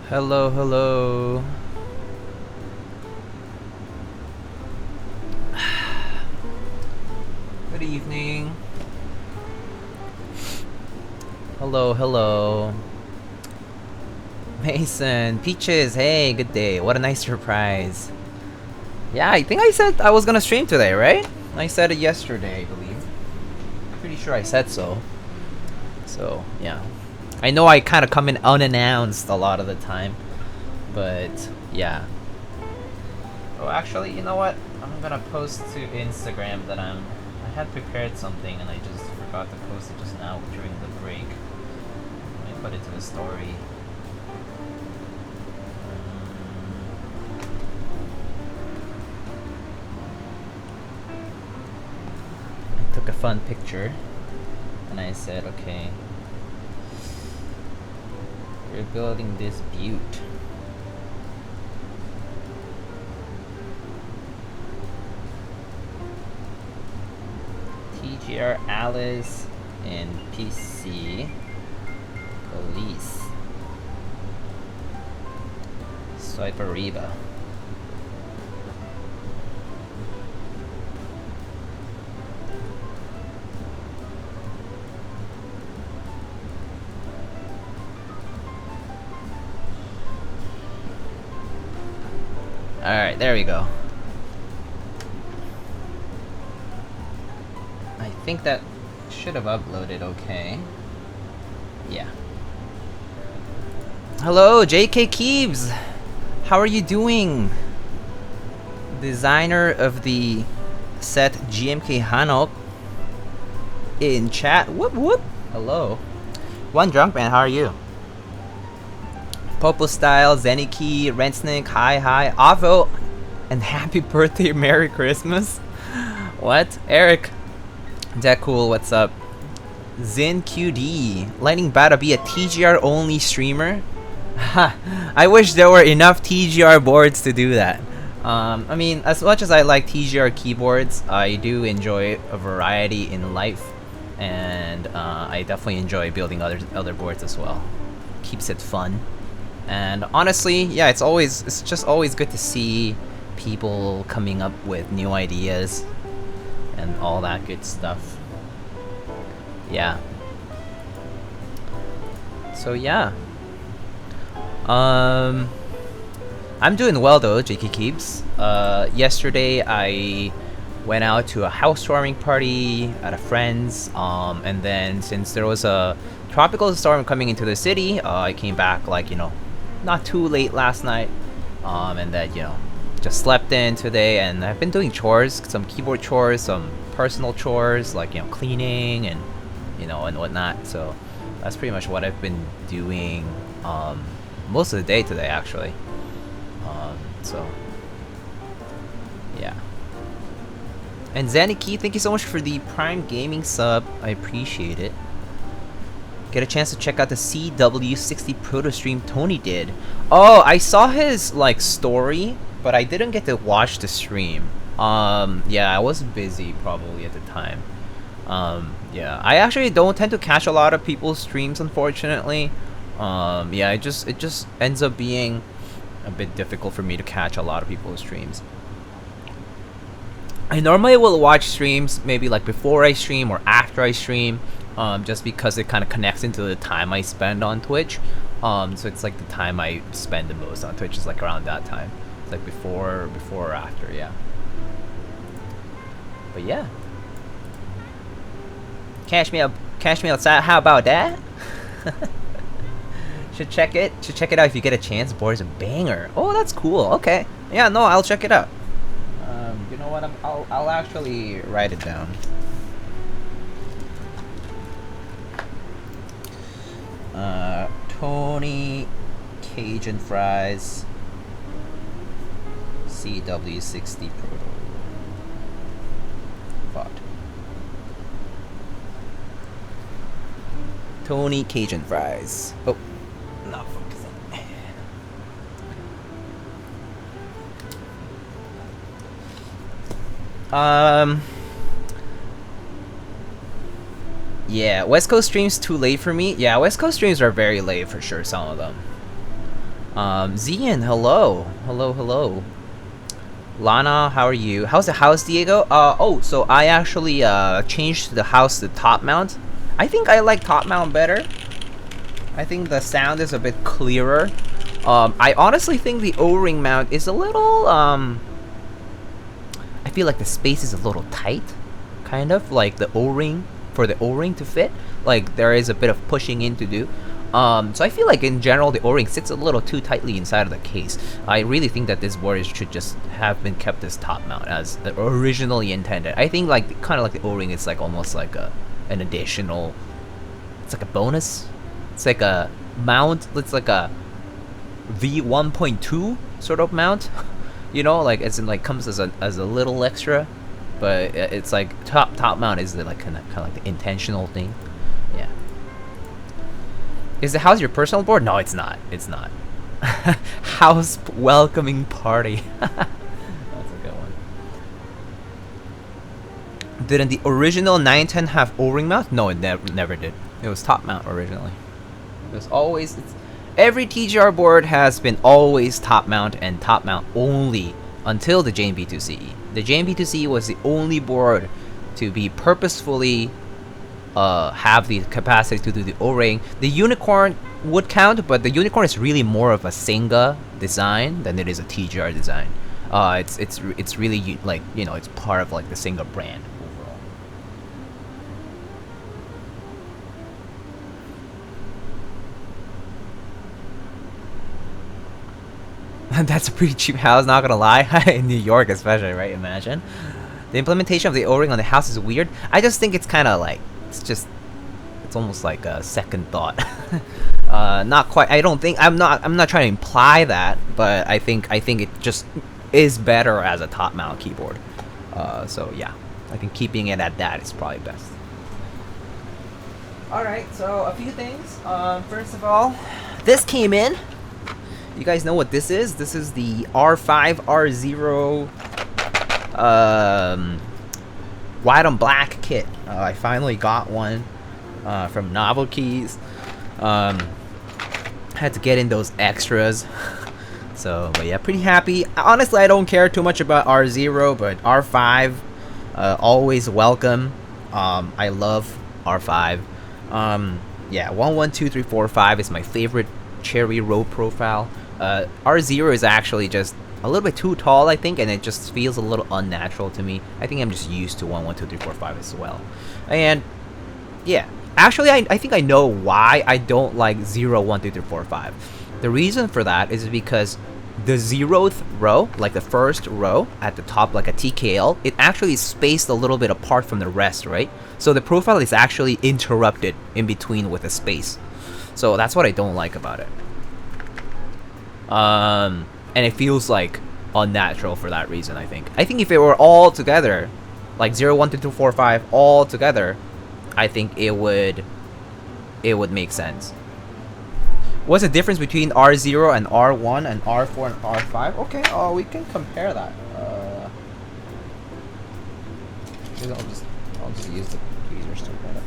Hello, hello. Good evening. Hello, hello. Mason, Peaches, hey, good day. What a nice surprise. Yeah, I think I said I was gonna stream today, right? I said it yesterday, I believe. Pretty sure I said so. So, yeah. I know I kind of come in unannounced a lot of the time, but yeah. Oh, actually, you know what? I'm gonna post to Instagram that I had prepared something and I just forgot to post it just now during the break. Let me put it to the story. I took a fun picture and I said, okay. We're building this butte. TGR Alice and PC Police Swipe Ariba. Alright, there we go. I think that should have uploaded okay. Yeah. Hello, JK Keeves! How are you doing? Designer of the set GMK Hanok in chat. Whoop whoop! Hello. One Drunk Man, how are you? Popo Style, Zeniki, Rentsnick, hi, Avo, and happy birthday, Merry Christmas. What? Eric, That cool. What's up? ZinQD. Lightning Bat to be a TGR only streamer. I wish there were enough TGR boards to do that. I mean, as much as I like TGR keyboards, I do enjoy a variety in life, and I definitely enjoy building other boards as well. Keeps it fun, and honestly, yeah, it's just always good to see people coming up with new ideas and all that good stuff. Yeah. So yeah. I'm doing well though, JK Keeps. Yesterday I went out to a housewarming party at a friend's, and then since there was a tropical storm coming into the city, I came back like, you know, not too late last night, and then, you know, just slept in today, and I've been doing chores, some keyboard chores, some personal chores, like, you know, cleaning and, you know, and whatnot. So that's pretty much what I've been doing most of the day today, actually. So yeah. And Zaniki, thank you so much for the Prime Gaming sub. I appreciate it. Get a chance to check out the CW60 proto stream Tony did. Oh, I saw his like story, but I didn't get to watch the stream. Yeah, I was busy probably at the time. Yeah, I actually don't tend to catch a lot of people's streams, unfortunately. Yeah, it just ends up being a bit difficult for me to catch a lot of people's streams. I normally will watch streams maybe like before I stream or after I stream, just because it kind of connects into the time I spend on Twitch. So it's like the time I spend the most on Twitch is like around that time. It's like before or after, yeah. But yeah. Catch me outside. How about that? Should check it out if you get a chance. Board's a banger. Oh, that's cool. Okay. Yeah, no, I'll check it out. You know what? I'll actually write it down. Tony Cajun fries. CW60 Proto. Fuck. Tony Cajun fries. Oh, not focusing. Yeah, West Coast streams too late for me. Yeah, West Coast streams are very late for sure, some of them. Zian, hello. Hello. Lana, how are you? How's the house, Diego? Oh, so I actually changed the house to top mount. I think I like top mount better. I think the sound is a bit clearer. I honestly think the O-ring mount is a little I feel like the space is a little tight, kind of like the O-ring, for the O-ring to fit. Like there is a bit of pushing in to do. So I feel like in general the O-ring sits a little too tightly inside of the case. I really think that this board should just have been kept as top mount as originally intended. I think like kind of like the O-ring is like almost like an additional, it's like a bonus. It's like a mount. It's like a V1.2 sort of mount. You know, like it's in like comes as a little extra, but it's like top mount is like kind of like the intentional thing. Yeah. Is the house your personal board? No, it's not. It's not. House welcoming party. That's a good one. Didn't the original 910 have O-ring mount? No, it never did. It was top mount originally. It was always. Every TGR board has been always top mount and top mount only until the JMB2CE. The JMB2CE was the only board to be purposefully have the capacity to do the O-ring. The Unicorn would count, but the Unicorn is really more of a Senga design than it is a TGR design. It's really like, you know, it's part of like the Senga brand overall. That's a pretty cheap house, not gonna lie. In New York especially, right? Imagine. The implementation of the O-ring on the house is weird. I just think it's kind of like, it's almost like a second thought. Not quite. I'm not trying to imply that, but I think it just is better as a top mount keyboard. So yeah, I think keeping it at that is probably best. Alright, so a few things. First of all, this came in. You guys know what this is? This is the R5 R0 white on black kit. I finally got one from Novelties. Had to get in those extras. So, but yeah, pretty happy. Honestly, I don't care too much about R0, but R5, always welcome. I love R5. Yeah, 1, 1, 2, 3, 4, 5 is my favorite cherry row profile. R0 is actually just a little bit too tall, I think, and it just feels a little unnatural to me. I think I'm just used to 1, 1, 2, 3, 4, 5 as well. And yeah, actually, I think I know why I don't like 0, 1, 2, 3, 4, 5. The reason for that is because the 0th row, like the first row at the top, like a TKL, it actually is spaced a little bit apart from the rest, right? So the profile is actually interrupted in between with a space. So that's what I don't like about it. And it feels like unnatural for that reason, I think. I think if it were all together, like 0, 1, 2, 3, 4, 5, all together, I think it would make sense. What's the difference between R0 and R1 and R4 and R5? Okay, we can compare that. I'll just use the tweezers to put it.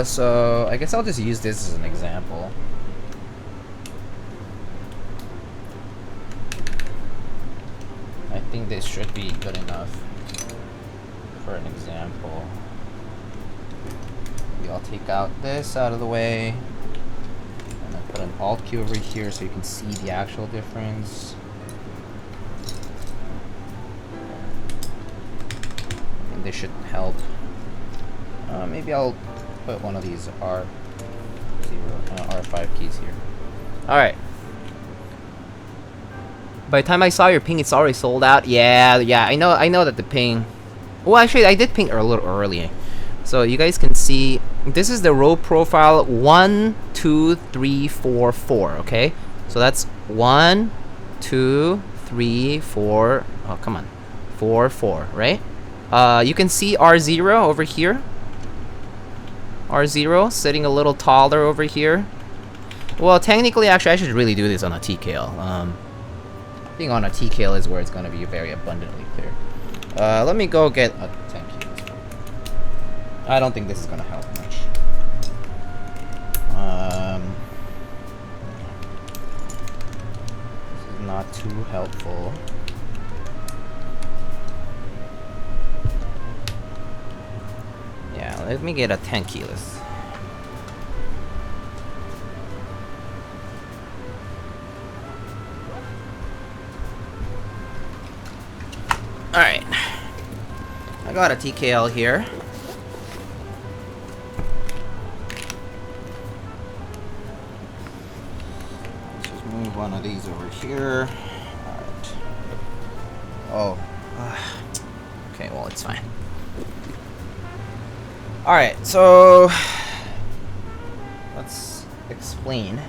So I guess I'll just use this as an example. I think this should be good enough for an example. Maybe I'll take out this out of the way and then put an Alt key over here so you can see the actual difference. I think this should help. Maybe I'll put one of these R5 keys here. Alright. By the time I saw your ping, it's already sold out. Yeah, I know that the ping... Well, actually, I did ping a little early. So you guys can see, this is the row profile 1, 2, 3, 4, 4, okay? So that's 1, 2, 3, 4... Oh, come on. 4, 4, right? You can see R0 over here. R0 sitting a little taller over here. Well, technically, actually, I should really do this on a TKL. I think on a TKL is where it's going to be very abundantly clear. Let me go get a 10 kilos. I don't think this is going to help much. This is not too helpful. Yeah, let me get a 10 kilos. Alright. I got a TKL here. Let's just move one of these over here. Alright. Oh. Okay, well, it's fine. Alright, so let's explain.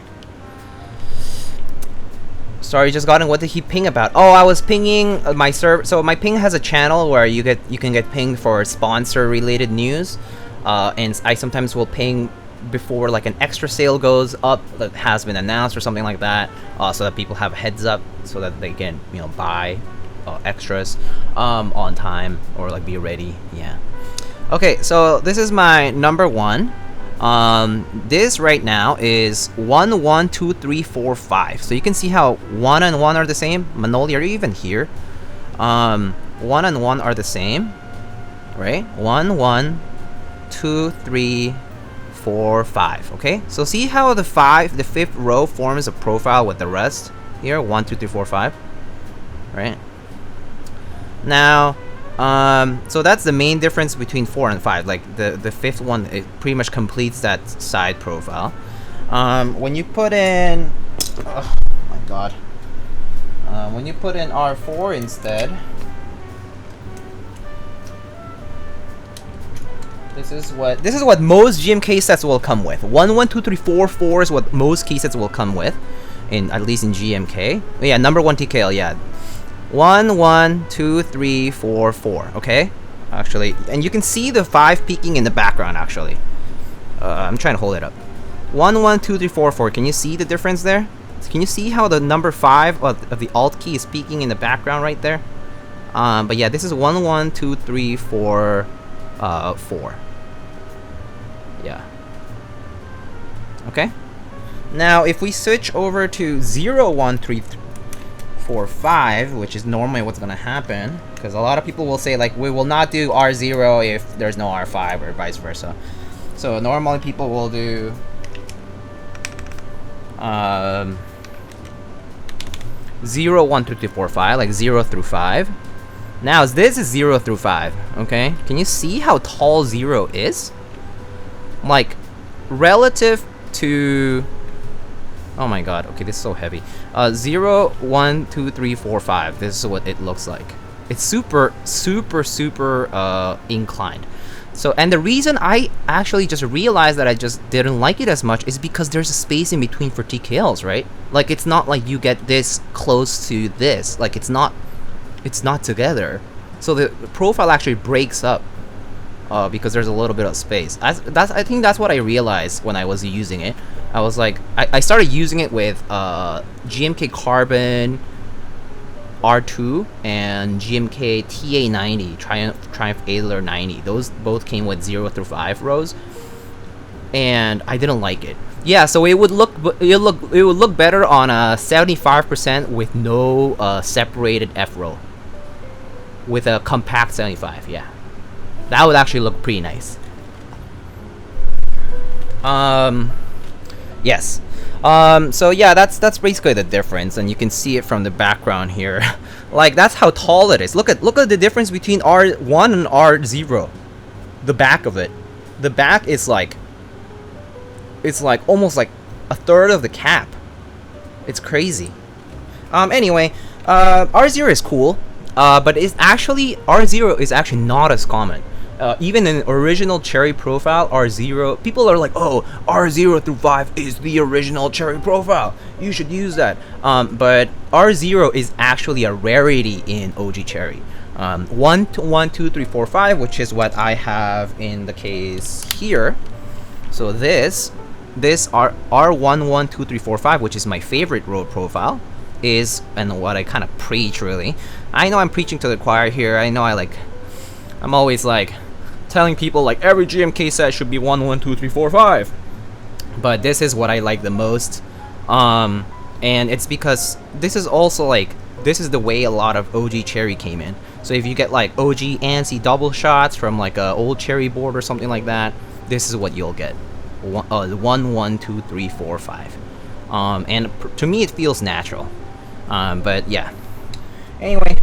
Sorry, just got in. What did he ping about? Oh, I was pinging my server. So my ping has a channel where you can get pinged for sponsor related news, and I sometimes will ping before like an extra sale goes up that has been announced or something like that, so that people have a heads up so that they can buy extras on time or like be ready. Yeah. Okay, so this is my number 1. This right now is 1, 1, 2, 3, 4, 5. So you can see how 1 and 1 are the same. Manoli, are you even here? 1 and 1 are the same, right? 1, 1, 2, 3, 4, 5. Okay, so see how the 5th row forms a profile with the rest here. 1, 2, 3, 4, 5. Right now. So that's the main difference between 4 and 5. Like the 5th one, it pretty much completes that side profile. When you put in, oh my god, when you put in R4 instead, This is what most GMK sets will come with. 1, 1, 2, 3, 4, 4 is what most key sets will come with, at least in GMK. Yeah, number 1 TKL. Yeah, 1, 1, 2, 3, 4, 4. Okay, actually, and you can see the 5 peeking in the background. Actually, I'm trying to hold it up. 1, 1, 2, 3, 4, 4. Can you see the difference there? Can you see how the number 5 of the alt key is peeking in the background right there? But yeah, this is 1, 1, 2, 3, 4, 4. Yeah. Okay. Now, if we switch over to 0, 1, 3, 4, 5, which is normally what's gonna happen, because a lot of people will say like we will not do R0 if there's no R5 or vice versa. So normally people will do 0, 1, 2, 3, 4, 5, like 0 through 5. Now this is 0 through 5. Okay, can you see how tall 0 is? Like relative to, oh my god, okay, this is so heavy. 0, 1, 2, 3, 4, 5. This is what it looks like. It's super inclined. So, and the reason I actually just realized that I just didn't like it as much is because there's a space in between for TKLs, right? Like it's not like you get this close to this. Like it's not together. So the profile actually breaks up because there's a little bit of space. I think that's what I realized when I was using it. I was like, I started using it with GMK Carbon R2 and GMK TA90, Triumph Adler 90. Those both came with 0 through 5 rows, and I didn't like it. Yeah, so it would look better on a 75% with no separated F row, with a compact 75. Yeah, that would actually look pretty nice. Yes. So yeah, that's basically the difference, and you can see it from the background here. Like that's how tall it is. Look at the difference between R1 and R0. The back of it. The back is like, it's like almost like a third of the cap. It's crazy. Anyway, R0 is cool, but R0 is actually not as common. Even in original cherry profile, R0, people are like, oh, R0 through 5 is the original cherry profile, you should use that. But R0 is actually a rarity in OG cherry. 1, 2, 3, 4, 5, which is what I have in the case here. So this R1, 1, 2, 3, 4, 5, which is my favorite road profile, is, and what I kind of preach really. I know I'm preaching to the choir here. I know I'm always like telling people like every GMK set should be 1, 1, 2, 3, 4, 5. But this is what I like the most. And it's because this is also like, this is the way a lot of OG cherry came in. So if you get like OG ANSI double shots from like a old cherry board or something like that, this is what you'll get. 1, 1, 2, 3, 4, 5. And to me it feels natural. But yeah. Anyway.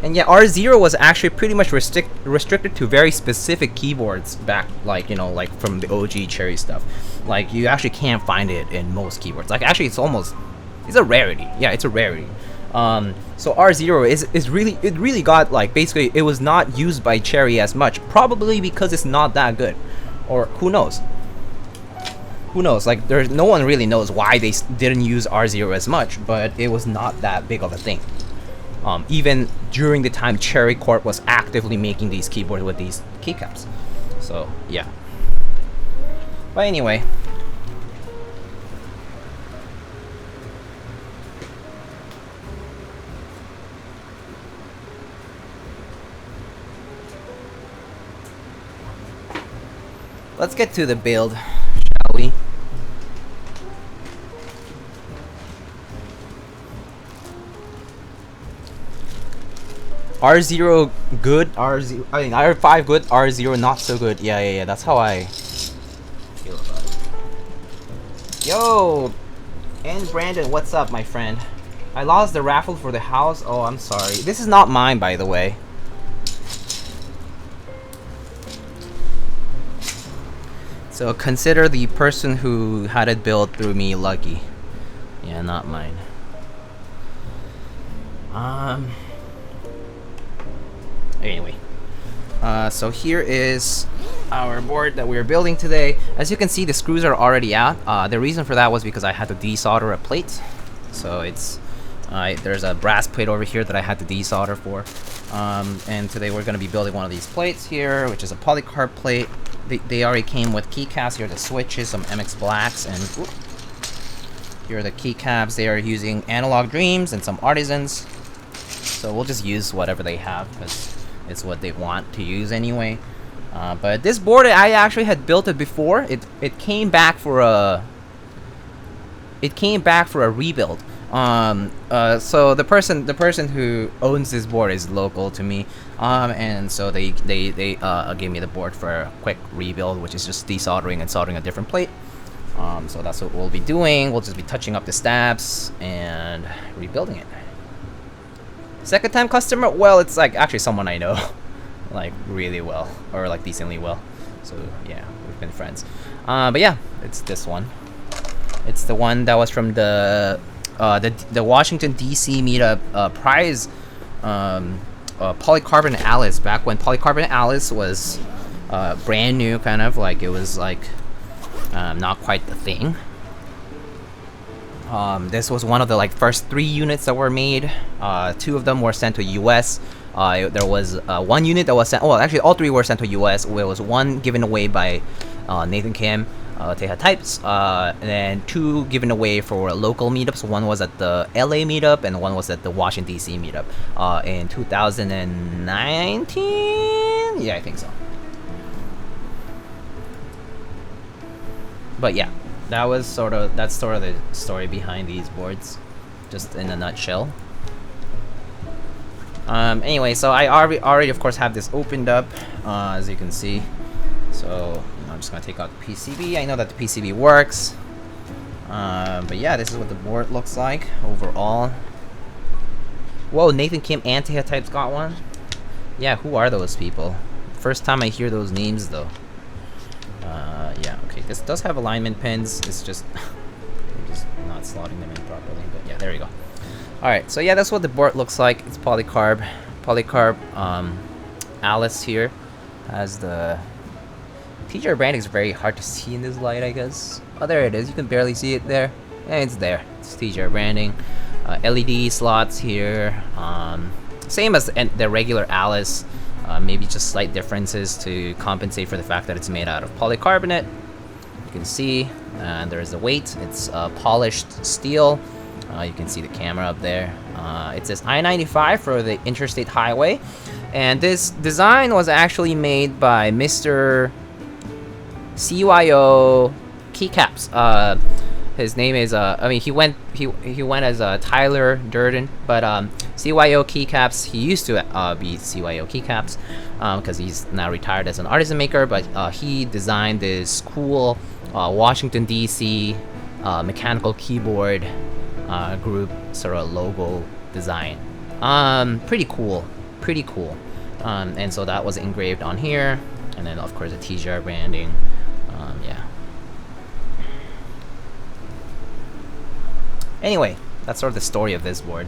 And yeah, R0 was actually pretty much restricted to very specific keyboards back, like, you know, like from the OG cherry stuff. Like, you actually can't find it in most keyboards. Like, actually, it's a rarity. Yeah, it's a rarity. So R0 is really got, like, basically, it was not used by cherry as much. Probably because it's not that good. Or, who knows? Who knows? Like, no one really knows why they didn't use R0 as much, but it was not that big of a thing. Even during the time Cherry Corp was actively making these keyboards with these keycaps. So, yeah. But anyway. Let's get to the build, shall we? R0 good, R5 good, R0 not so good. Yeah, that's how I feel about it. Yo! And Brandon, what's up, my friend? I lost the raffle for the house. Oh, I'm sorry. This is not mine, by the way. So consider the person who had it built through me lucky. Yeah, not mine. Anyway, so here is our board that we're building today. As you can see, the screws are already out. The reason for that was because I had to desolder a plate. So it's there's a brass plate over here that I had to desolder for. And today we're going to be building one of these plates here, which is a polycarb plate. They already came with keycaps. Here are the switches, some MX Blacks, and here are the keycaps. They are using Analog Dreams and some Artisans. So we'll just use whatever they have because it's what they want to use anyway. But this board, I actually had built it before. It came back for a rebuild. So the person who owns this board is local to me, and so they gave me the board for a quick rebuild, which is just desoldering and soldering a different plate. So that's what we'll be doing. We'll just be touching up the stabs and rebuilding it. Second time customer? Well, it's like actually someone I know, like really well, or like decently well. So yeah, we've been friends. But yeah, it's this one. It's the one that was from the Washington D.C. meetup prize, Polycarbonate Alice, back when Polycarbonate Alice was brand new, kind of like it was like not quite the thing. This was one of the like first 3 units that were made. 2 of them were sent to US. There was 1 unit that was sent. Well, actually, all 3 were sent to US. There was 1 given away by Nathan Kim, Teha Types, and then 2 given away for local meetups. 1 was at the LA meetup, and 1 was at the Washington DC meetup in 2019. Yeah, I think so. But yeah. That's sort of the story behind these boards, just in a nutshell. Anyway, so I already of course have this opened up, as you can see. So I'm just gonna take out the PCB. I know that the PCB works, but yeah, this is what the board looks like overall. Whoa, Nathan Kim and Teha Types got one. Yeah, who are those people? First time I hear those names though. Yeah, okay, this does have alignment pins. It's just I'm just not slotting them in properly, but yeah, there we go. Alright, so yeah, that's what the board looks like. It's polycarb. Alice here has the TGR branding is very hard to see in this light, I guess. Oh, there it is. You can barely see it there. Yeah, it's there. It's TGR branding. LED slots here. Same as the regular Alice. Maybe just slight differences to compensate for the fact that it's made out of polycarbonate. You can see, and there's the weight. It's polished steel. You can see the camera up there. It says I-95 for the interstate highway. And this design was actually made by Mr. CYO Keycaps. His name is I mean he went as Tyler Durden, but CYO Keycaps, he used to be CYO Keycaps because he's now retired as an artisan maker, but he designed this cool Washington DC mechanical keyboard group sort of logo design. Pretty cool. And so that was engraved on here, and then of course the TGR branding. Yeah. Anyway, that's sort of the story of this board.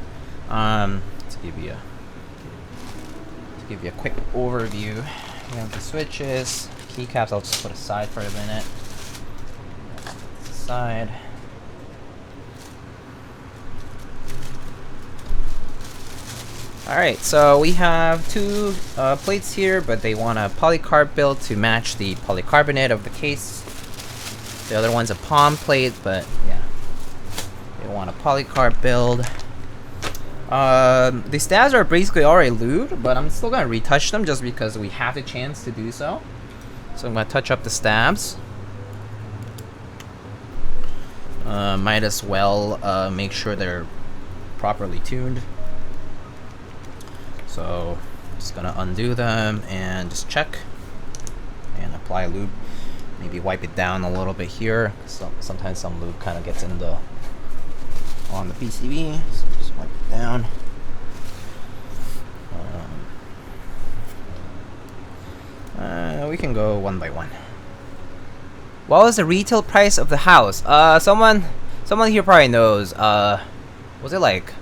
To give you a quick overview, we have the switches, keycaps. I'll just put aside for a minute. Aside. All right, so we have 2 plates here, but they want a polycarb build to match the polycarbonate of the case. The other one's a palm plate, but yeah. They want a polycarb build. The stabs are basically already lubed, but I'm still gonna retouch them just because we have the chance to do so. So I'm gonna touch up the stabs. Might as well make sure they're properly tuned. So just gonna undo them and just check and apply lube. Maybe wipe it down a little bit here. Sometimes some lube kind of gets on the PCB, so just wipe it down. We can go one by one. What was the retail price of the house? Someone here probably knows. Was it like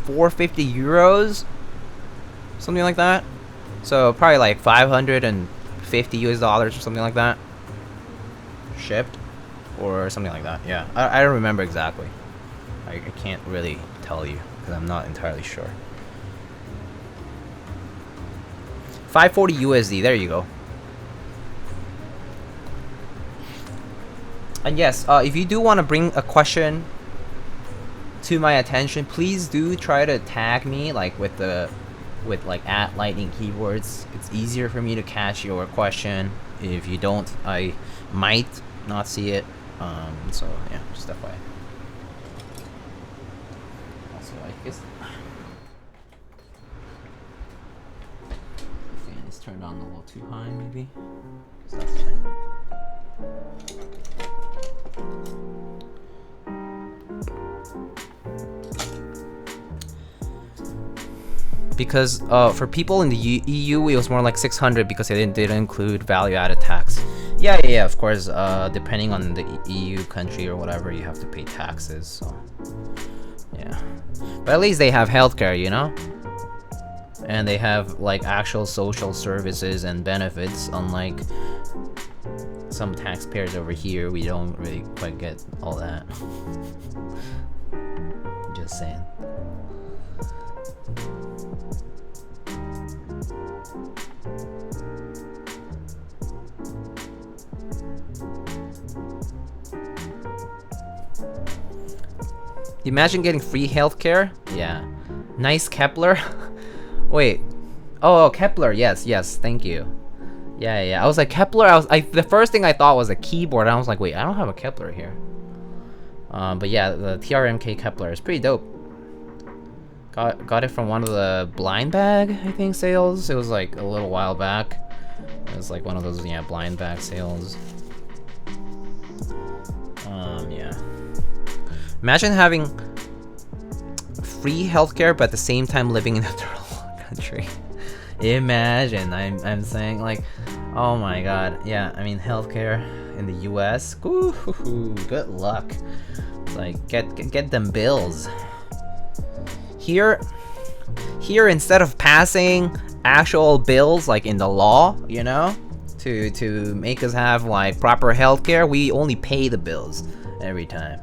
450 euros? Something like that. So probably like 500 $50 US or something like that. Shipped, or something like that. Yeah, I don't remember exactly. I can't really tell you because I'm not entirely sure. 540 USD. There you go. And yes, if you do want to bring a question to my attention, please do try to tag me like with like @lightning keywords. It's easier for me to catch your question. If you don't, I might not see it. So yeah, just FYI. Also, I guess the fan is turned on a little too high, maybe. So that's fine. Because for people in the EU, it was more like 600 because they didn't include value-added tax. Yeah, of course. Depending on the EU country or whatever, you have to pay taxes. So yeah, but at least they have healthcare, you know, and they have like actual social services and benefits. Unlike some taxpayers over here, we don't really quite get all that. Just saying. Imagine getting free healthcare. Yeah, nice Kepler. Wait, oh Kepler. Yes, thank you. Yeah. I was like Kepler. The first thing I thought was a keyboard. I was like, wait, I don't have a Kepler here. But yeah, the TRMK Kepler is pretty dope. Got it from one of the blind bag, I think, sales. It was like a little while back. It was like one of those, yeah, blind bag sales. Yeah. Imagine having free healthcare, but at the same time living in a third world country. Imagine, I'm saying, like, oh my god, yeah. I mean, healthcare in the U.S. Ooh, good luck. Like, get them bills. Here, instead of passing actual bills, like in the law, you know, to make us have like proper healthcare, we only pay the bills every time.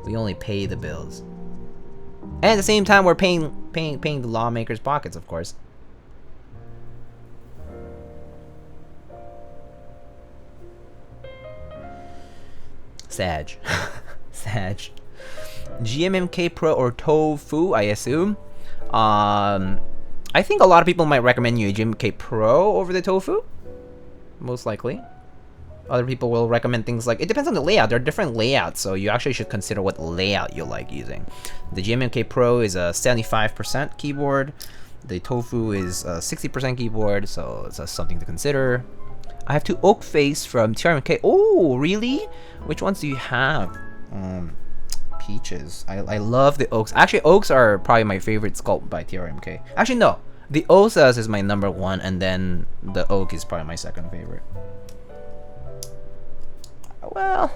We only pay the bills, and at the same time, we're paying the lawmakers' pockets, of course. Sag. GMMK Pro or Tofu, I assume. I think a lot of people might recommend you a GMMK Pro over the Tofu, most likely. Other people will recommend things like, it depends on the layout. There are different layouts, so you actually should consider what layout you like using. The GMMK Pro is a 75% keyboard. The Tofu is a 60% keyboard, so it's something to consider. I have two oak face from TRMK. Oh, really? Which ones do you have? Peaches. I love the oaks. Actually, oaks are probably my favorite sculpt by TRMK. Actually, no. The Osas is my #1, and then the oak is probably my second favorite. Well,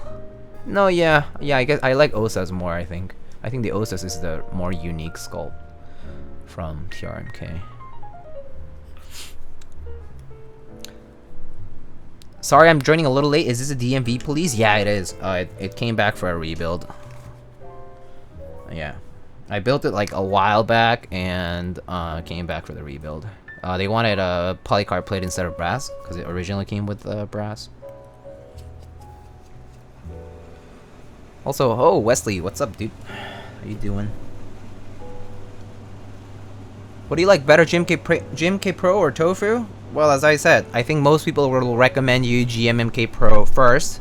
no, yeah, I guess I like Osas more. I think the Osas is the more unique sculpt from TRMK. Sorry, I'm joining a little late. Is this a DMV police? Yeah, it is. It came back for a rebuild. Yeah, I built it like a while back and came back for the rebuild. They wanted a polycarb plate instead of brass because it originally came with brass. Also, oh, Wesley, what's up, dude? How you doing? What do you like better, GMK Pro or Tofu? Well, as I said, I think most people will recommend you GMMK Pro first,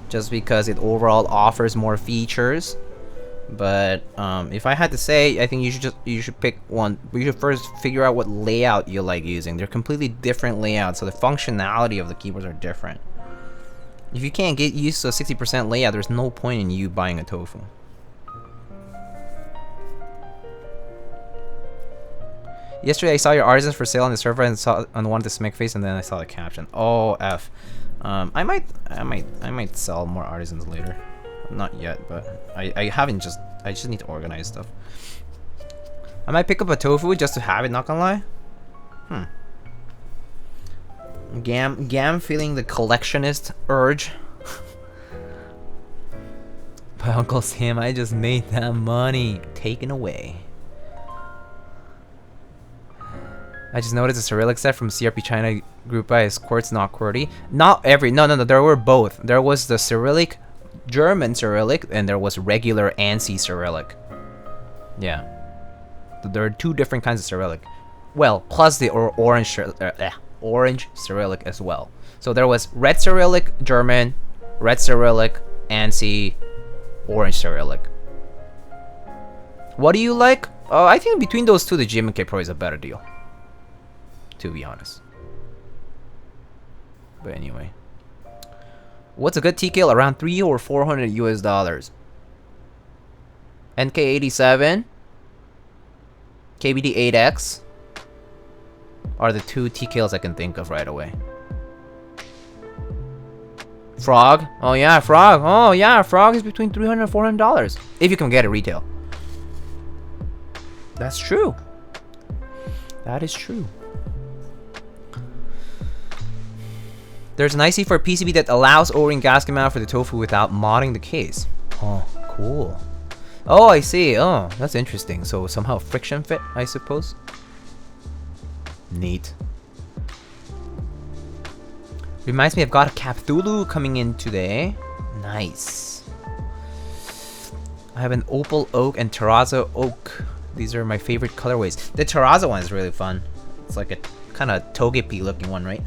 just because it overall offers more features. But if I had to say, I think you should pick one. You should first figure out what layout you like using. They're completely different layouts, so the functionality of the keyboards are different. If you can't get used to a 60% layout, there's no point in you buying a Tofu. Yesterday I saw your artisans for sale on the server and wanted to smack face, and then I saw the caption. Oh f. I might sell more artisans later. Not yet, but I just need to organize stuff. I might pick up a Tofu just to have it, not gonna lie. Gam feeling the collectionist urge. But Uncle Sam, I just made that money. Taken away. I just noticed the Cyrillic set from CRP China group by is quartz, not QWERTY. Not every, no, there were both. There was the Cyrillic, German Cyrillic, and there was regular ANSI Cyrillic. Yeah. There are two different kinds of Cyrillic. Well, plus the orange Cyrillic as well. So there was red Cyrillic, German, red Cyrillic, ANSI, orange Cyrillic. What do you like? I think between those two, the GMK Pro is a better deal. To be honest. But anyway. What's a good TKL? Around 3 or 400 US dollars. NK87, KBD8X are the two TKLs I can think of right away. Frog? Oh yeah, Frog. Oh yeah, Frog is between $300 and $400 if you can get it retail. That's true. That is true. There's an IC for PCB that allows O-ring gasket mount for the tofu without modding the case. Oh, cool. Oh, I see. Oh, that's interesting. So somehow friction fit, I suppose. Neat. Reminds me, I've got a Cthulhu coming in today. Nice. I have an Opal Oak and Terrazzo Oak. These are my favorite colorways. The Terrazzo one is really fun. It's like a kind of togepi looking one, right?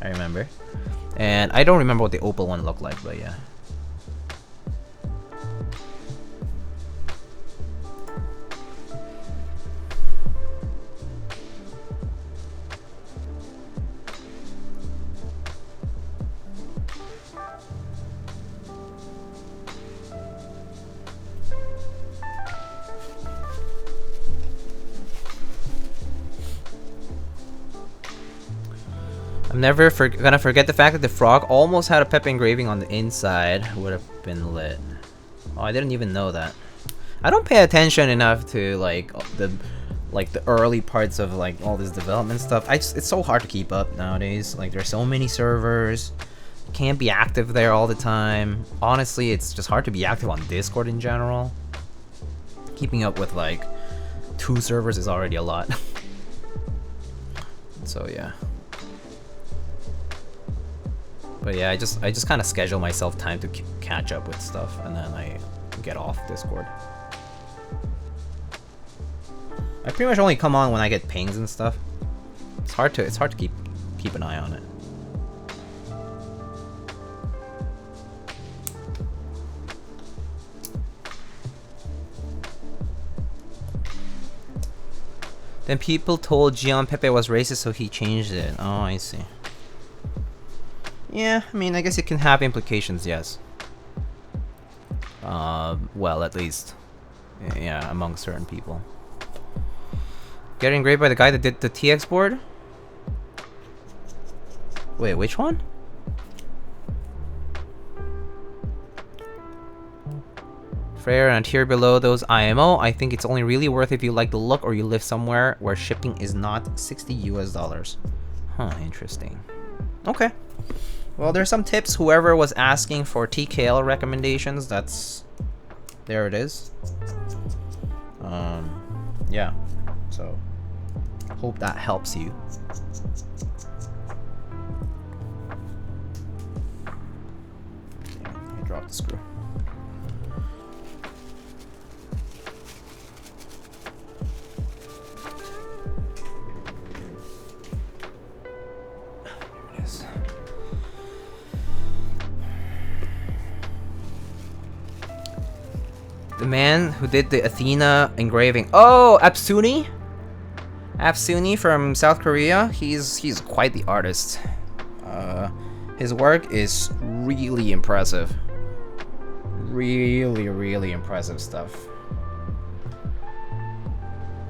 I remember. And I don't remember what the Opal one looked like, but yeah. I'm never gonna forget the fact that the Frog almost had a Pepe engraving on the inside. Would have been lit. Oh, I didn't even know that. I don't pay attention enough to like the early parts of like all this development stuff. It's so hard to keep up nowadays. Like there's so many servers. Can't be active there all the time. Honestly, it's just hard to be active on Discord in general. Keeping up with like 2 servers is already a lot. So yeah. But yeah, I just kind of schedule myself time to catch up with stuff, and then I get off Discord. I pretty much only come on when I get pings and stuff. It's hard to keep an eye on it. Then people told Gian Pepe was racist, so he changed it. Oh, I see. Yeah, I mean, I guess it can have implications, yes. Well, at least. Yeah, among certain people. Getting engraved by the guy that did the TX board? Wait, which one? Fair, and here below those IMO, I think it's only really worth if you like the look or you live somewhere where shipping is not 60 US dollars. Huh, interesting. Okay. Well, there's some tips. Whoever was asking for TKL recommendations, there it is. Yeah. So, hope that helps you. Okay, I dropped the screw. The man who did the Athena engraving. Oh, Apsuni? Apsuni from South Korea. He's quite the artist. His work is really impressive. Really impressive stuff.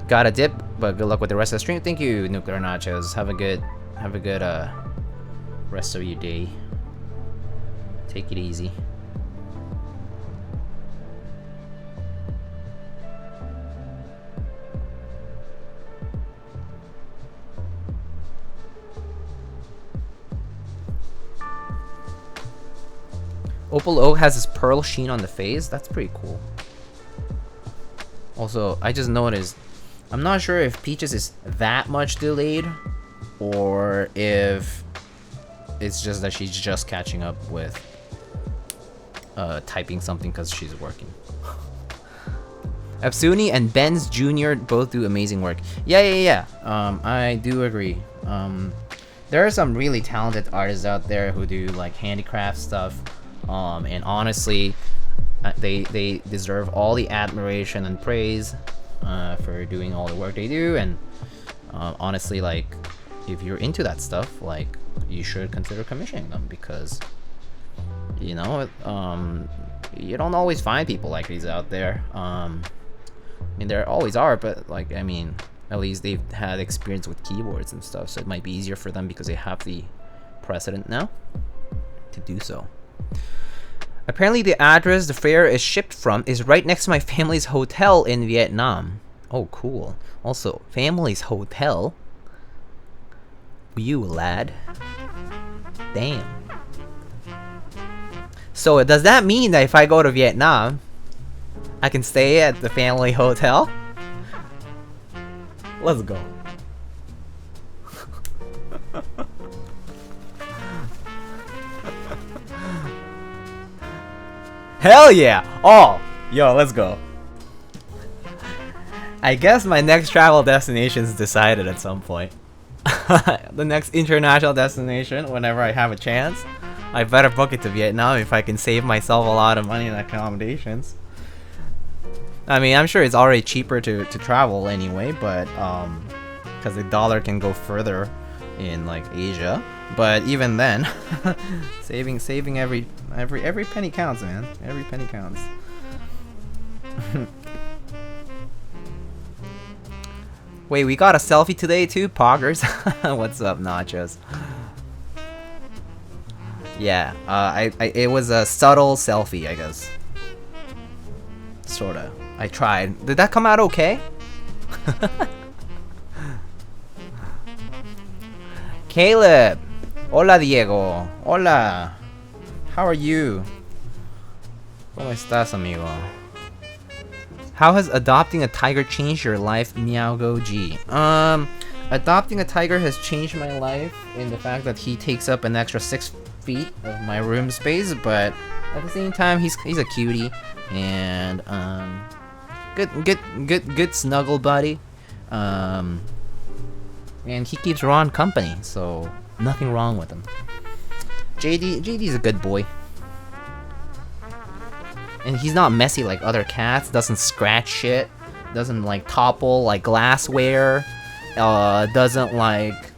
Got a dip, but good luck with the rest of the stream. Thank you, Nuclear Nachos. Have a good rest of your day. Take it easy. Opal Oak has this pearl sheen on the face. That's pretty cool. Also, I just noticed, I'm not sure if Peaches is that much delayed, or if it's just that she's just catching up with typing something because she's working. Absuni and Benz Jr. both do amazing work. Yeah. I do agree. There are some really talented artists out there who do like handicraft stuff, and honestly, they deserve all the admiration and praise for doing all the work they do. And honestly, like, if you're into that stuff, like, you should consider commissioning them, because you know, you don't always find people like these out there. I mean, there always are, but like, I mean, at least they've had experience with keyboards and stuff, so it might be easier for them because they have the precedent now to do so. Apparently the address the fare is shipped from is right next to my family's hotel in Vietnam. Oh, cool. Also, family's hotel? You lad. Damn. So does that mean that if I go to Vietnam, I can stay at the family hotel? Let's go. Hell yeah! Oh, yo, let's go. I guess my next travel destination is decided at some point. The next international destination, whenever I have a chance, I better book it to Vietnam if I can save myself a lot of money in accommodations. I mean, I'm sure it's already cheaper to travel anyway, but because the dollar can go further in like Asia. But even then, saving every penny counts, man. Every penny counts. Wait, we got a selfie today too, poggers. What's up, nachos? Yeah, it was a subtle selfie, I guess. Sorta. I tried. Did that come out okay? Caleb! Hola, Diego. Hola. How are you? ¿Cómo estás, amigo? How has adopting a tiger changed your life, Meowgo G? Adopting a tiger has changed my life in the fact that he takes up an extra 6 feet of my room space, but at the same time, he's a cutie, and good snuggle buddy, and he keeps Ron company, so nothing wrong with him. JD's a good boy. And he's not messy like other cats, doesn't scratch shit, doesn't like topple like glassware, doesn't like,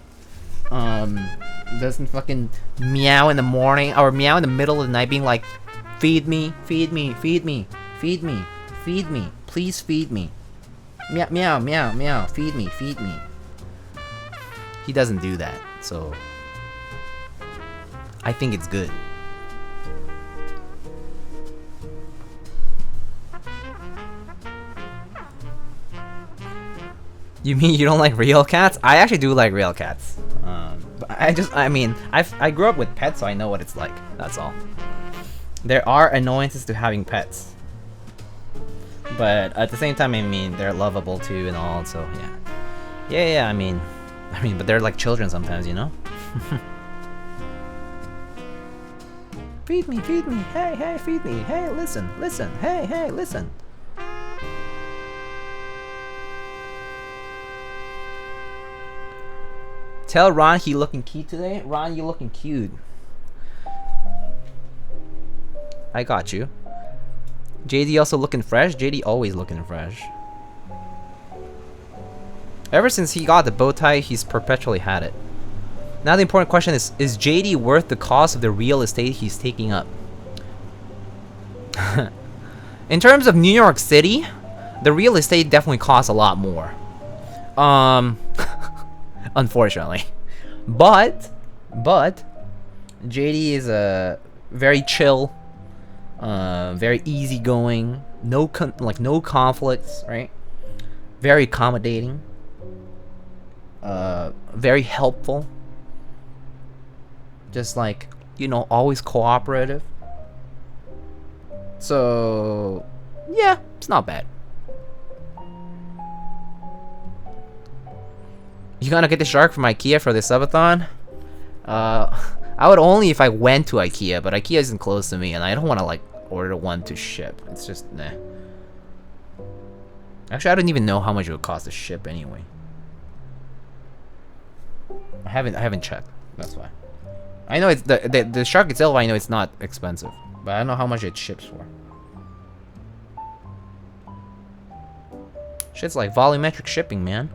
doesn't fucking meow in the morning, or meow in the middle of the night being like, feed me, feed me, feed me, feed me, feed me, please feed me. Meow, meow, meow, meow, feed me, feed me. He doesn't do that, so I think it's good. You mean you don't like real cats? I actually do like real cats. But I grew up with pets, so I know what it's like. That's all. There are annoyances to having pets, but at the same time, I mean, they're lovable too and all. So yeah. I mean, but they're like children sometimes, you know. Feed me, feed me. Hey, feed me. Hey, listen. Hey, listen. Tell Ron he looking cute today. Ron, you looking cute. I got you. JD also looking fresh. JD always looking fresh. Ever since he got the bow tie, he's perpetually had it. Now the important question is JD worth the cost of the real estate he's taking up? In terms of New York City, the real estate definitely costs a lot more. Unfortunately, but JD is a very chill, very easygoing, no conflicts, right? Very accommodating, very helpful. Just like, you know, always cooperative. So yeah, it's not bad. You gonna get the shark from IKEA for the subathon? I would only if I went to IKEA, but IKEA isn't close to me, and I don't want to like order one to ship. It's just nah. Actually, I don't even know how much it would cost to ship anyway. I haven't checked. That's why. I know it's the shark itself. I know it's not expensive, but I don't know how much it ships for. Shit's like volumetric shipping, man.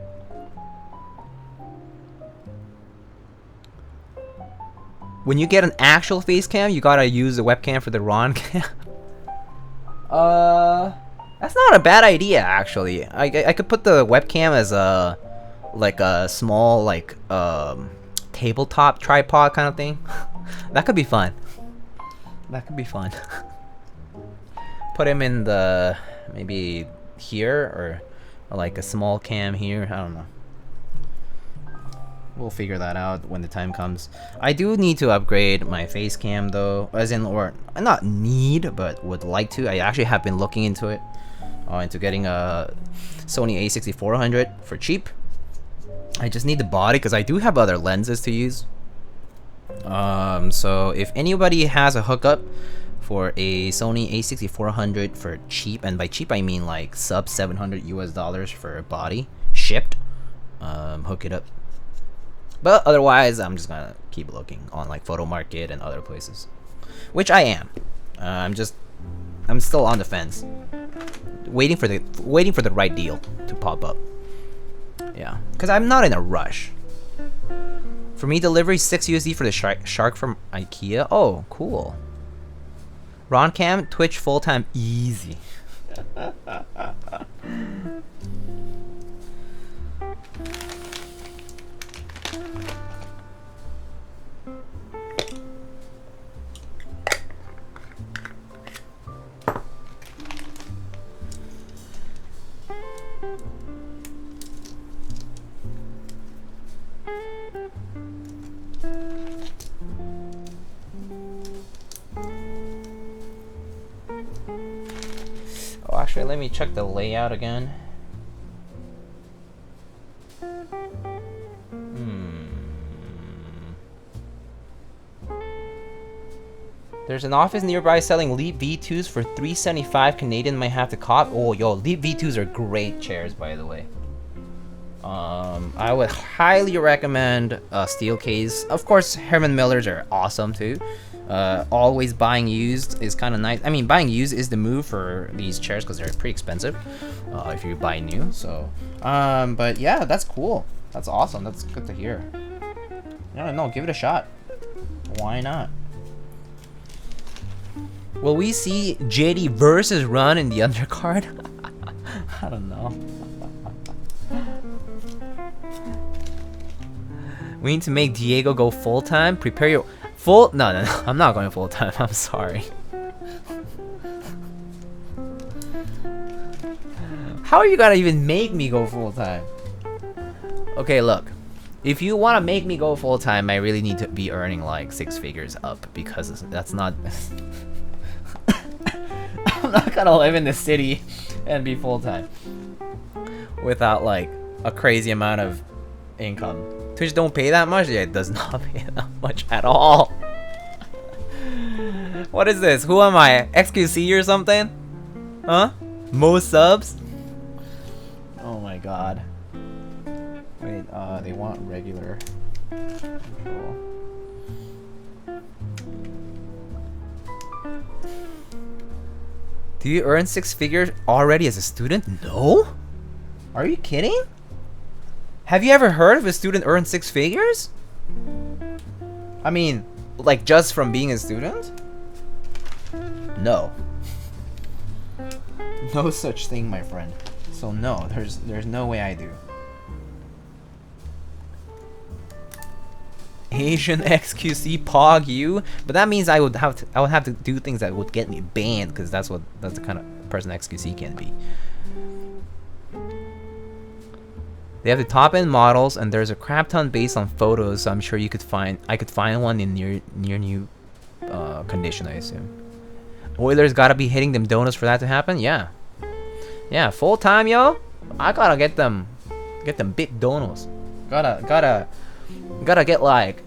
When you get an actual face cam, you gotta use the webcam for the Ron cam. That's not a bad idea actually. I could put the webcam as a like a small like tabletop tripod kind of thing. That could be fun. That could be fun. Put him in the maybe here or like a small cam here. I don't know. We'll figure that out when the time comes. I do need to upgrade my face cam though, as in, or not need, but would like to. I actually have been looking into it, into getting a Sony a6400 for cheap. I just need the body because I do have other lenses to use. So if anybody has a hookup for a Sony a6400 for cheap, and by cheap I mean like sub $700 US for a body shipped, hook it up. But otherwise, I'm just gonna keep looking on like Photo Market and other places, which I am. I'm still on the fence, waiting for the right deal to pop up. Yeah, because I'm not in a rush. For me, delivery $6 for the shark from IKEA. Oh, cool. Ron Cam, Twitch full time, easy. Oh, actually, let me check the layout again. There's an office nearby selling Lube V2s for $375 Canadian. Might have to cop. Oh, yo, Lube V2s are great chairs, by the way. I would highly recommend Steelcase. Of course, Herman Millers are awesome too. Always buying used is kind of nice. I mean, buying used is the move for these chairs because they're pretty expensive if you buy new. So, but yeah, that's cool. That's awesome. That's good to hear. I don't know. Give it a shot. Why not? Will we see JD versus Run in the undercard? I don't know. We need to make Diego go full time. Prepare your full. No, I'm not going full time. I'm sorry. How are you gonna even make me go full time? Okay, look. If you want to make me go full time, I really need to be earning like 6 figures up, because that's not. I'm not gonna live in the city and be full time without like a crazy amount of income. Twitch don't pay that much? Yeah, it does not pay that much at all. What is this? Who am I? XQC or something? Huh? Most subs? Oh my god. Wait, they want regular control. Do you earn 6 figures already as a student? No? Are you kidding? Have you ever heard of a student earn 6 figures? I mean, like just from being a student? No. No such thing, my friend. So no, there's no way I do. Asian XQC pog you, but that means I would have to do things that would get me banned, because that's the kind of person XQC can be. They have the top end models, and there's a crap ton based on photos, so I'm sure I could find one in near new condition, I assume. Oilers gotta be hitting them donuts for that to happen. Yeah. Yeah, full time, yo. I gotta get them big donuts. Gotta get like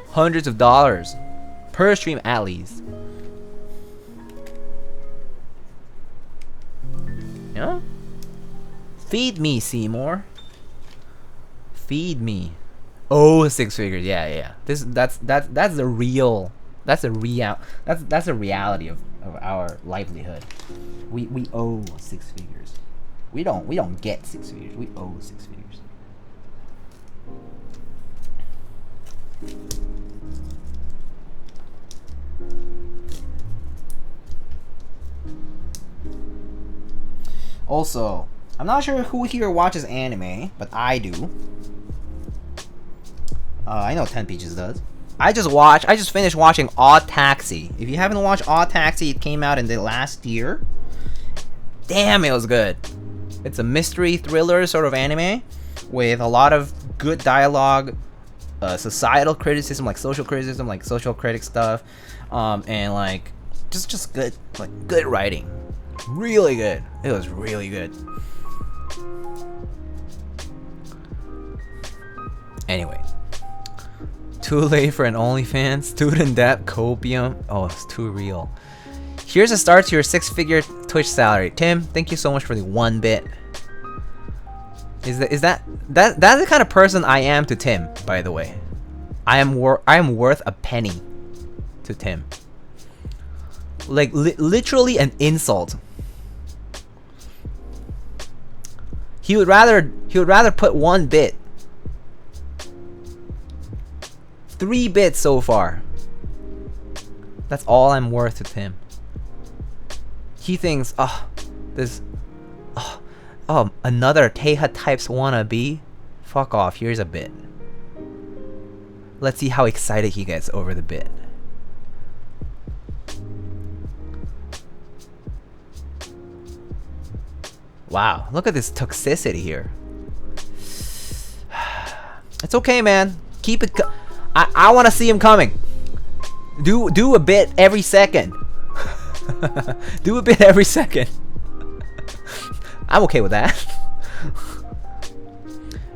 hundreds of dollars per stream at least. You know? Feed me, Seymour. Feed me. Oh, 6 figures. Yeah. That's the real. That's a reality of our livelihood. We owe 6 figures. We don't get 6 figures. We owe 6 figures. Also, I'm not sure who here watches anime, but I do. I know 10 Peaches does. I just finished watching Odd Taxi. If you haven't watched Odd Taxi, it came out in the last year. Damn, it was good. It's a mystery thriller sort of anime with a lot of good dialogue, societal criticism, like social criticism, like social critic stuff, and like just good, like good writing. Really good. It was really good. Anyway. Too late for an OnlyFans. Student debt, copium. Oh, it's too real. Here's a start to your 6-figure Twitch salary. Tim, thank you so much for the 1 bit. That's the kind of person I am to Tim, by the way. I am worth a penny to Tim. Like literally an insult. He would rather put 1 bit. 3 bits so far. That's all I'm worth to him. He thinks, another Teja types wannabe. Fuck off. Here's a bit. Let's see how excited he gets over the bit. Wow, look at this toxicity here. It's okay, man. Keep it. I want to see him coming. Do a bit every second. Do a bit every second. I'm okay with that.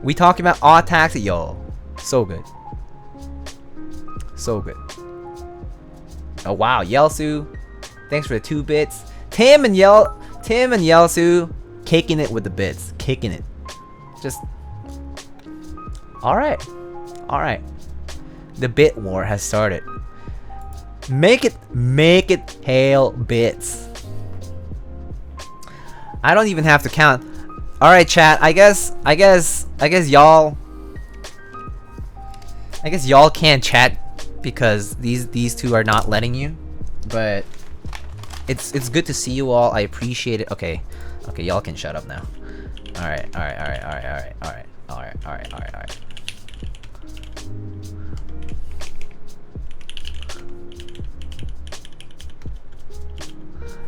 We talking about Odd Taxi, yo. So good. So good. Oh wow, Yelsu. Thanks for the 2 bits. Tim and Yelsu kicking it with the bits. Kicking it. Just Alright. The bit war has started. Make it hail bits. I don't even have to count. Alright, chat. I guess y'all can't chat because these two are not letting you. But it's good to see you all. I appreciate it. Okay, y'all can shut up now. Alright.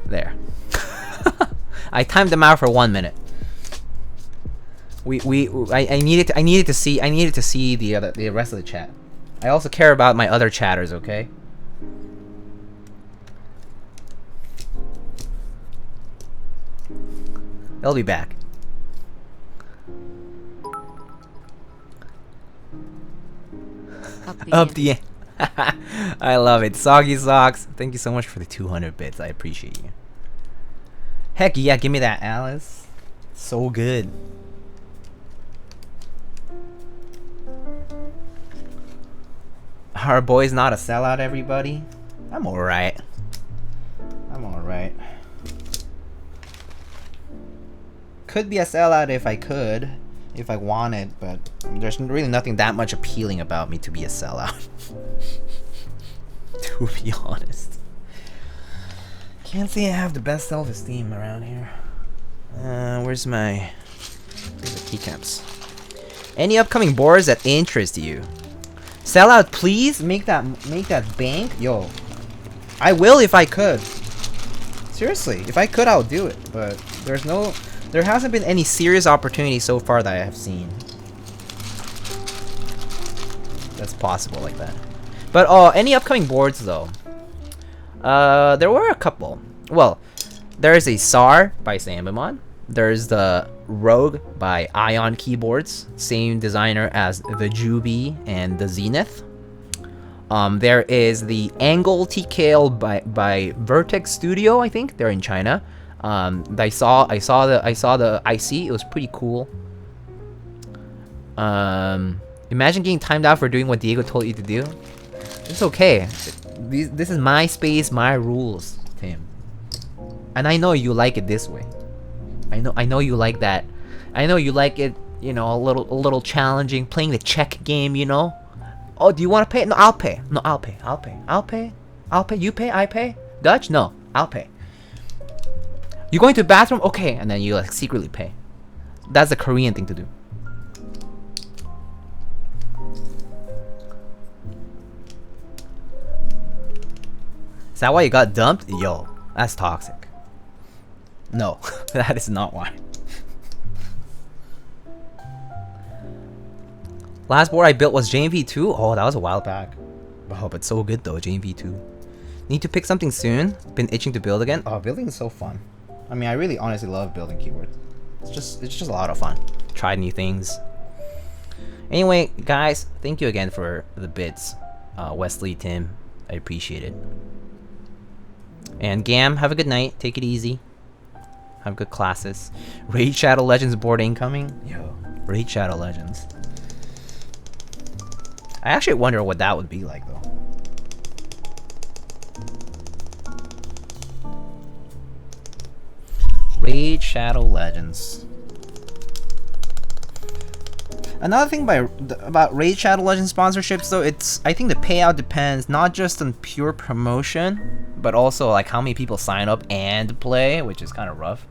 There. I timed them out for 1 minute. I needed to see the rest of the chat. I also care about my other chatters, okay? They'll be back. Up the end. I love it. Soggy Socks, thank you so much for the 200 bits. I appreciate you. Heck yeah, give me that, Alice. So good. Our boy's not a sellout, everybody. I'm alright. Could be a sellout if I wanted, but there's really nothing that much appealing about me to be a sellout. To be honest. Can't say I have the best self-esteem around here. Where's the keycaps? Any upcoming boards that interest you? Sellout, please make that bank. Yo, I will if I could. Seriously, if I could, I'll do it. But there hasn't been any serious opportunity so far that I have seen that's possible like that. But any upcoming boards though? There were a couple. Well, there's a SAR by Sambimon. There's the Rogue by Ion Keyboards, same designer as the Jubi and the Zenith. There is the Angle TKL by Vertex Studio. I think they're in China. I saw the IC. It was pretty cool. Imagine getting timed out for doing what Diego told you to do. It's okay. This is my space, my rules, Tim. And I know you like it this way. I know you like that. I know you like it, you know, a little challenging, playing the check game, you know. Oh, do you want to pay? No, I'll pay. No, I'll pay. I'll pay. I'll pay. I'll pay. You pay? I pay? Dutch? No, I'll pay. You going to the bathroom? Okay, and then you like secretly pay. That's the Korean thing to do. Is that why you got dumped? Yo, that's toxic. No, that is not why. Last board I built was JMV2. Oh, that was a while back. Oh, but so good though, JMV2. Need to pick something soon. Been itching to build again. Oh, building is so fun. I mean, I really honestly love building keyboards. It's just a lot of fun. Try new things. Anyway, guys, thank you again for the bits. Wesley, Tim, I appreciate it. And Gam, have a good night. Take it easy. Have good classes. Raid Shadow Legends board incoming. Yo, Raid Shadow Legends. I actually wonder what that would be like though. Raid Shadow Legends. Another thing about Raid Shadow Legends sponsorships though, I think the payout depends not just on pure promotion, but also like how many people sign up and play, which is kind of rough.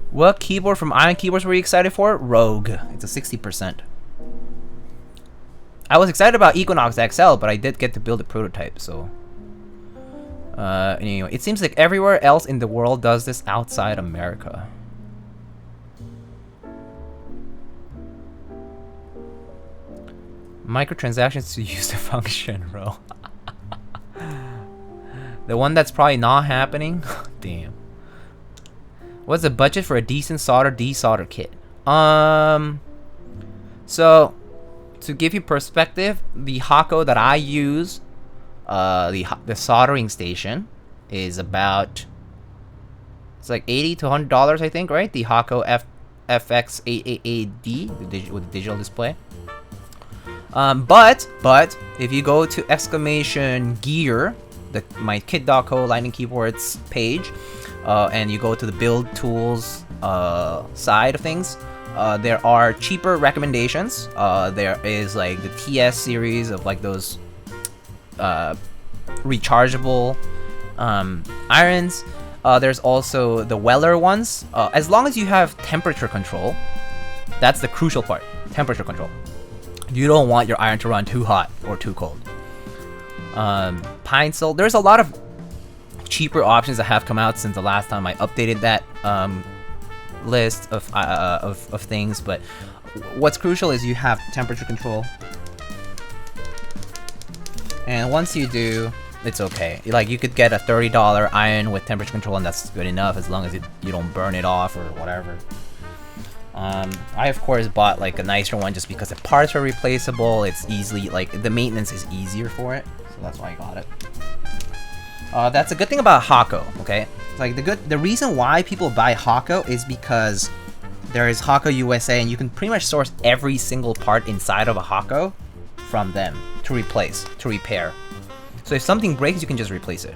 What keyboard from Ion Keyboards were you excited for? Rogue. It's a 60%. I was excited about Equinox XL, but I did get to build a prototype, so... anyway, it seems like everywhere else in the world does this outside America. Microtransactions to use the function, bro. The one that's probably not happening? Damn. What's the budget for a decent desolder kit? So to give you perspective, the Hako that I use, the soldering station, is about, it's like $80 to $100, I think, right? The Hako FX888D with the digital display. But if you go to exclamation gear, my kit.co Lightning Keyboards page, and you go to the build tools side of things, there are cheaper recommendations. There is like the TS series of like those rechargeable irons. There's also the Weller ones. As long as you have temperature control, that's the crucial part. Temperature control. You don't want your iron to run too hot or too cold. Pine Sol. There's a lot of cheaper options that have come out since the last time I updated that list of things, but what's crucial is you have temperature control, and once you do, it's okay. Like, you could get a $30 iron with temperature control, and that's good enough as long as you don't burn it off or whatever. I of course bought like a nicer one just because the parts are replaceable. It's easily, like, the maintenance is easier for it, so that's why I got it. That's a good thing about Hako, okay? Like, the reason why people buy Hako is because there is Hako USA, and you can pretty much source every single part inside of a Hako from them to repair. So if something breaks, you can just replace it.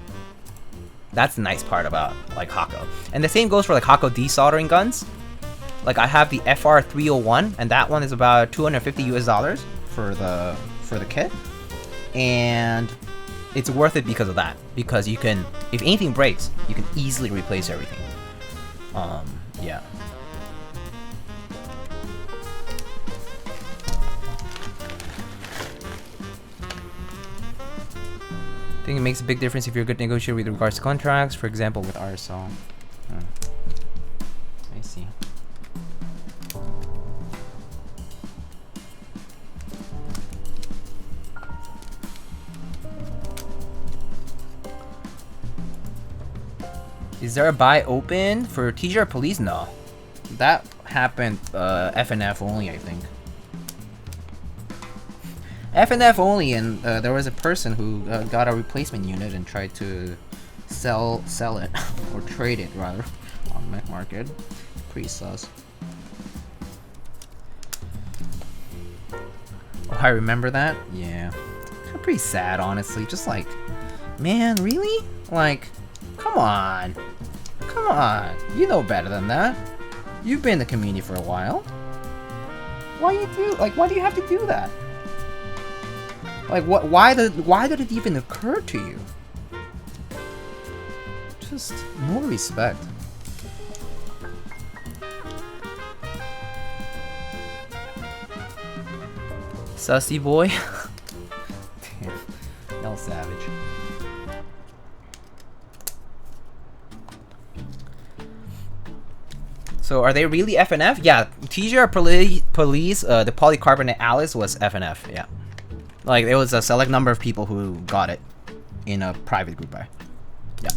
That's the nice part about like Hako. And the same goes for like Hako desoldering guns. Like, I have the FR301, and that one is about $250 for the kit, and it's worth it because of that. Because you can, if anything breaks, you can easily replace everything. Yeah. I think it makes a big difference if you're a good negotiator with regards to contracts, for example, with RSL. I see. Is there a buy open for TGR Police? No. That happened FNF only, I think. FNF only, and there was a person who got a replacement unit and tried to sell it, or trade it rather, on the market. Pretty sus. Oh, I remember that? Yeah. Pretty sad, honestly. Just like, man, really? Like, come on. Come on. You know better than that. You've been in the community for a while. Why do you have to do that? Like, what? Why did it even occur to you? Just no respect. Sussy boy. Damn, y'all savage. So are they really FNF? Yeah, TGR Police, the Polycarbonate Alice was FNF. Yeah. Like, there was a select number of people who got it in a private group buy. Yeah.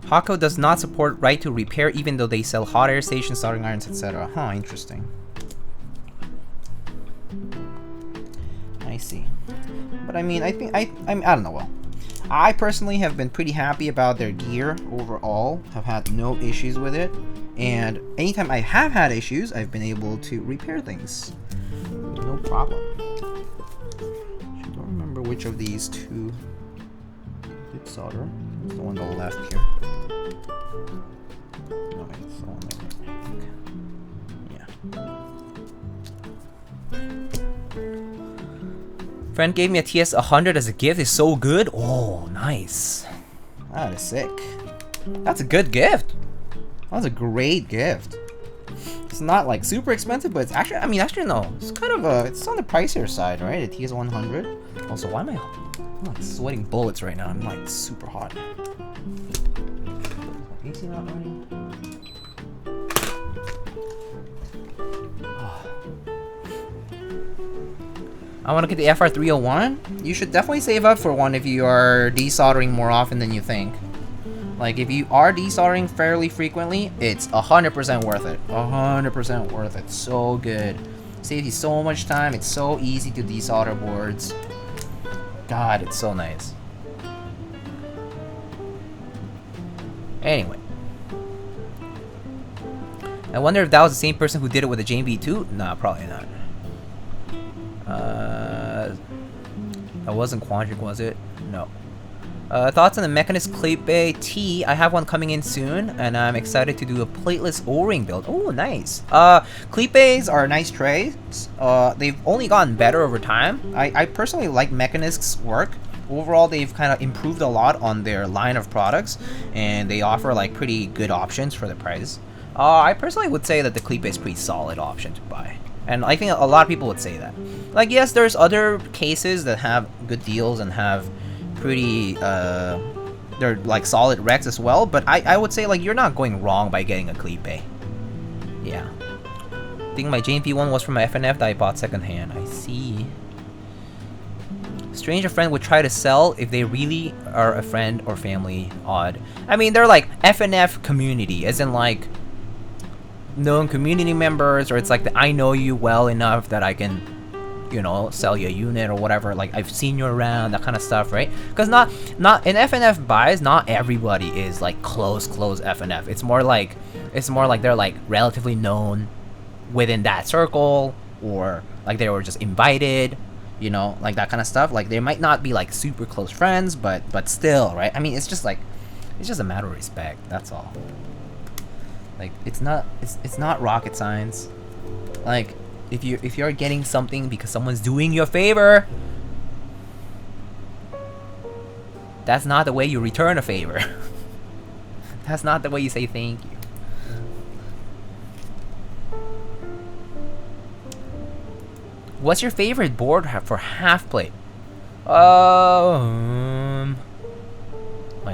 Hako does not support right to repair even though they sell hot air stations, soldering irons, etc. Huh, interesting. I see. But I mean, I don't know, well. I personally have been pretty happy about their gear overall. Have had no issues with it. And anytime I have had issues, I've been able to repair things. No problem. I don't remember which of these two did solder. It's the one on the left here. No, it's the one on the right, yeah. Friend gave me a TS 100 as a gift. It's so good. Oh, nice. That is sick. That's a good gift. That's a great gift. It's not like super expensive, but it's actually, I mean, actually no. It's kind of it's on the pricier side, right? A TS 100. Also, why am I'm like sweating bullets right now? I'm like super hot. AC not running? I want to get the FR301. You should definitely save up for one if you are desoldering more often than you think. Like, if you are desoldering fairly frequently, it's 100% worth it. 100% worth it. So good. Saves you so much time. It's so easy to desolder boards. God, it's so nice. Anyway. I wonder if that was the same person who did it with the JMB2? Nah, probably not. That wasn't Quandric, was it? No. Thoughts on the Mechanist Clipe T? I have one coming in soon, and I'm excited to do a plateless O-ring build. Oh, nice. Clipes are nice trays. They've only gotten better over time. I personally like Mechanist's work. Overall, they've kind of improved a lot on their line of products, and they offer like pretty good options for the price. I personally would say that the Clipe is a pretty solid option to buy. And I think a lot of people would say that. Like, yes, there's other cases that have good deals and have pretty, they're like solid wrecks as well, but I would say like you're not going wrong by getting a Clipe. Yeah. I think my JMP one was from my FNF that I bought secondhand. I see. Strange a friend would try to sell if they really are a friend or family. Odd. I mean, they're like FNF community, as in like known community members, or it's like I know you well enough that I can, you know, sell you a unit or whatever. Like I've seen you around, that kind of stuff, right? Because not in FNF buys, not everybody is like close FNF. It's more like they're like relatively known within that circle, or like they were just invited, you know, like that kind of stuff. Like they might not be like super close friends, but still, right? I mean, it's just a matter of respect. That's all. Like it's not rocket science. Like if you're getting something because someone's doing you a favor, that's not the way you return a favor. That's not the way you say thank you. What's your favorite board for half plate? My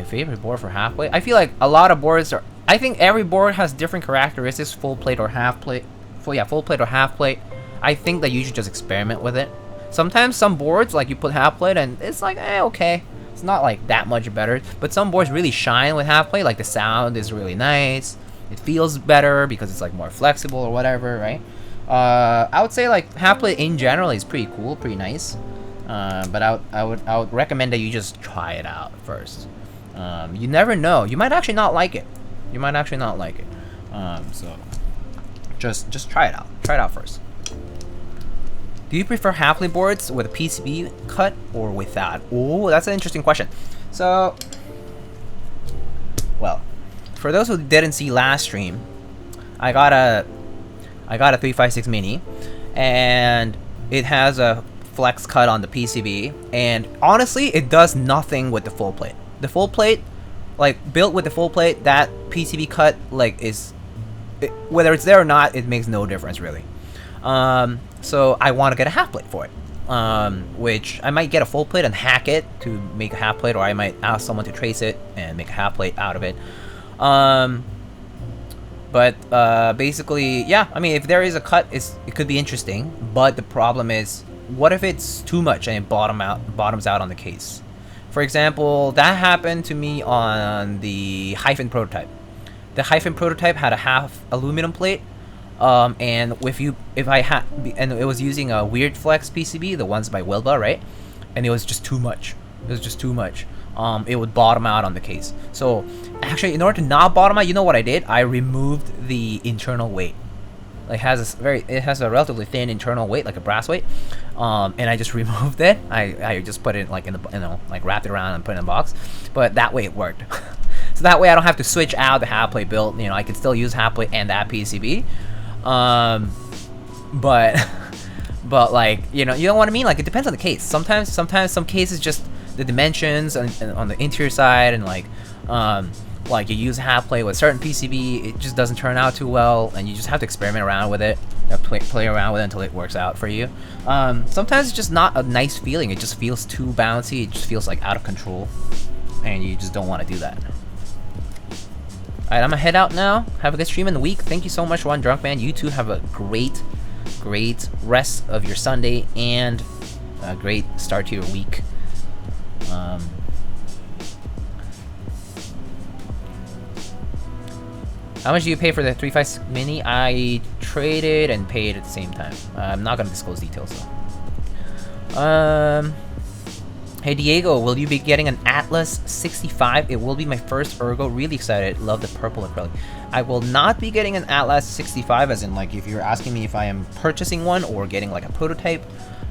favorite board for half plate? I feel like a lot of boards are... I think every board has different characteristics, full plate or half plate. Full plate or half plate. I think that you should just experiment with it. Sometimes some boards, like you put half plate and it's like, okay. It's not like that much better. But some boards really shine with half plate. Like the sound is really nice. It feels better because it's like more flexible or whatever, right? I would say like half plate in general is pretty cool, pretty nice. But I would recommend that you just try it out first. You never know. You might actually not like it. So just try it out. Try it out first. Do you prefer half plate boards with a PCB cut or without? Oh, that's an interesting question. So, well, for those who didn't see last stream, I got a 356 mini, and it has a flex cut on the PCB, and honestly, it does nothing with the full plate. The full plate, like built with the full plate, that PCB cut, like whether it's there or not, it makes no difference really. So I want to get a half plate for it, which I might get a full plate and hack it to make a half plate, or I might ask someone to trace it and make a half plate out of it. But basically, yeah, I mean, if there is a cut, it could be interesting, but the problem is, what if it's too much and it bottoms out on the case? For example, that happened to me on the Hyphen prototype. The Hyphen prototype had a half aluminum plate, and and it was using a Weird Flex PCB, the ones by Wilba, right? And it was just too much. It would bottom out on the case. So actually, in order to not bottom out, you know what I did? I removed the internal weight. Like it has a relatively thin internal weight, like a brass weight, and I just removed it. I just put it like in the like wrapped it around and put it in a box. But that way it worked. So that way I don't have to switch out the half plate build. I can still use half plate and that PCB. But like you know what I mean? Like it depends on the case. Sometimes some cases just the dimensions and on the interior side, and like you use half plate with certain PCB, it just doesn't turn out too well, and you just have to experiment around with it, play around with it until it works out for you. Sometimes it's just not a nice feeling. It just feels too bouncy. It just feels like out of control, and you just don't want to do that. Alright, I'm gonna head out now. Have a good stream in the week. Thank you so much, One Drunk Man. You too have a great rest of your Sunday and a great start to your week. How much do you pay for the 356 Mini? I traded and paid at the same time. I'm not gonna disclose details though. Hey Diego, will you be getting an Atlas 65? It will be my first Ergo. Really excited. Love the purple acrylic. I will not be getting an Atlas 65, as in like if you're asking me if I am purchasing one or getting like a prototype.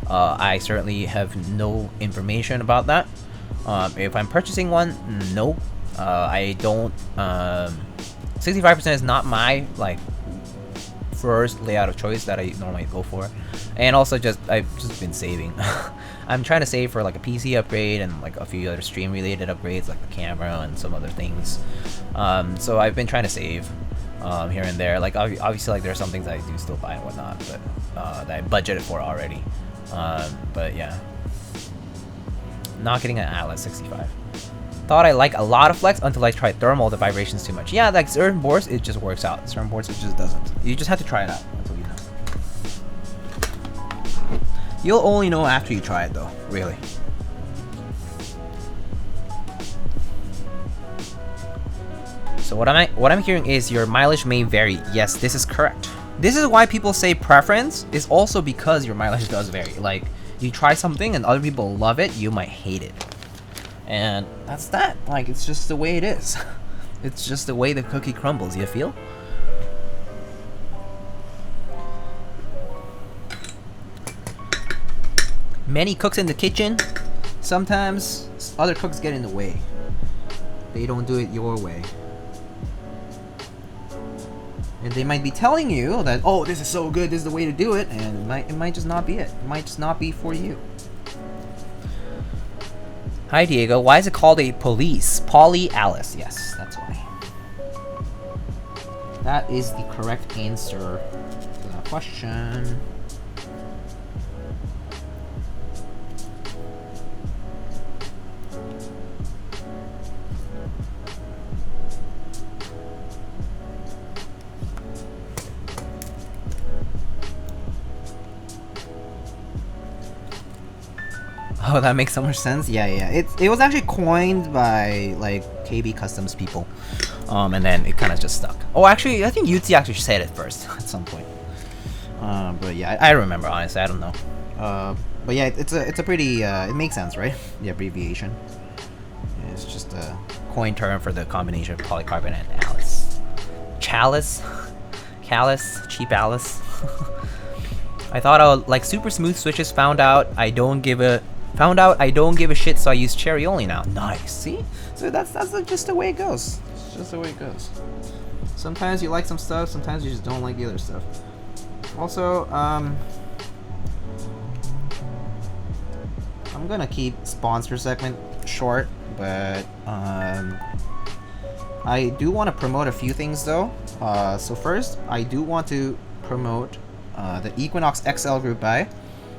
I certainly have no information about that. If I'm purchasing one, no. I don't. 65% is not my like first layout of choice that I normally go for, and also I've just been saving. I'm trying to save for like a PC upgrade and like a few other stream related upgrades like the camera and some other things. So I've been trying to save here and there. Like obviously like there are some things I do still buy and whatnot, but that I budgeted for already. But yeah, not getting an Atlas 65. Thought I like a lot of flex until I tried thermal. The vibrations too much. Yeah, like certain boards it just works out. Certain boards it just doesn't. You just have to try it out until you know. You'll only know after you try it though, really. So what I'm hearing is your mileage may vary. Yes, this is correct. This is why people say preference is also because your mileage does vary. Like you try something and other people love it, you might hate it. And that's that. Like, it's just the way it is. It's just the way the cookie crumbles, you feel? Many cooks in the kitchen. Sometimes other cooks get in the way. They don't do it your way. And they might be telling you that, oh, this is so good, this is the way to do it, and it might just not be it. It might just not be for you. Hi Diego, why is it called a police? Paulie Alice, yes, that's why. That is the correct answer to that question. Oh, that makes so much sense. Yeah, yeah. It was actually coined by like KB Customs people, and then it kind of just stuck. Oh, actually, I think UT actually said it first at some point. But yeah, I remember honestly. I don't know. But yeah, it's a pretty. It makes sense, right? The abbreviation. It's just a coin term for the combination of polycarbonate and Alice. Chalice, callus, cheap Alice. I thought I would like super smooth switches. Found out I don't give a shit, so I use cherry only now. Nice. See, so that's just the way it goes. It's just the way it goes. Sometimes you like some stuff, sometimes you just don't like the other stuff. Also, I'm gonna keep sponsor segment short, but I do want to promote a few things though. So first, I do want to promote the Equinox Xl group buy.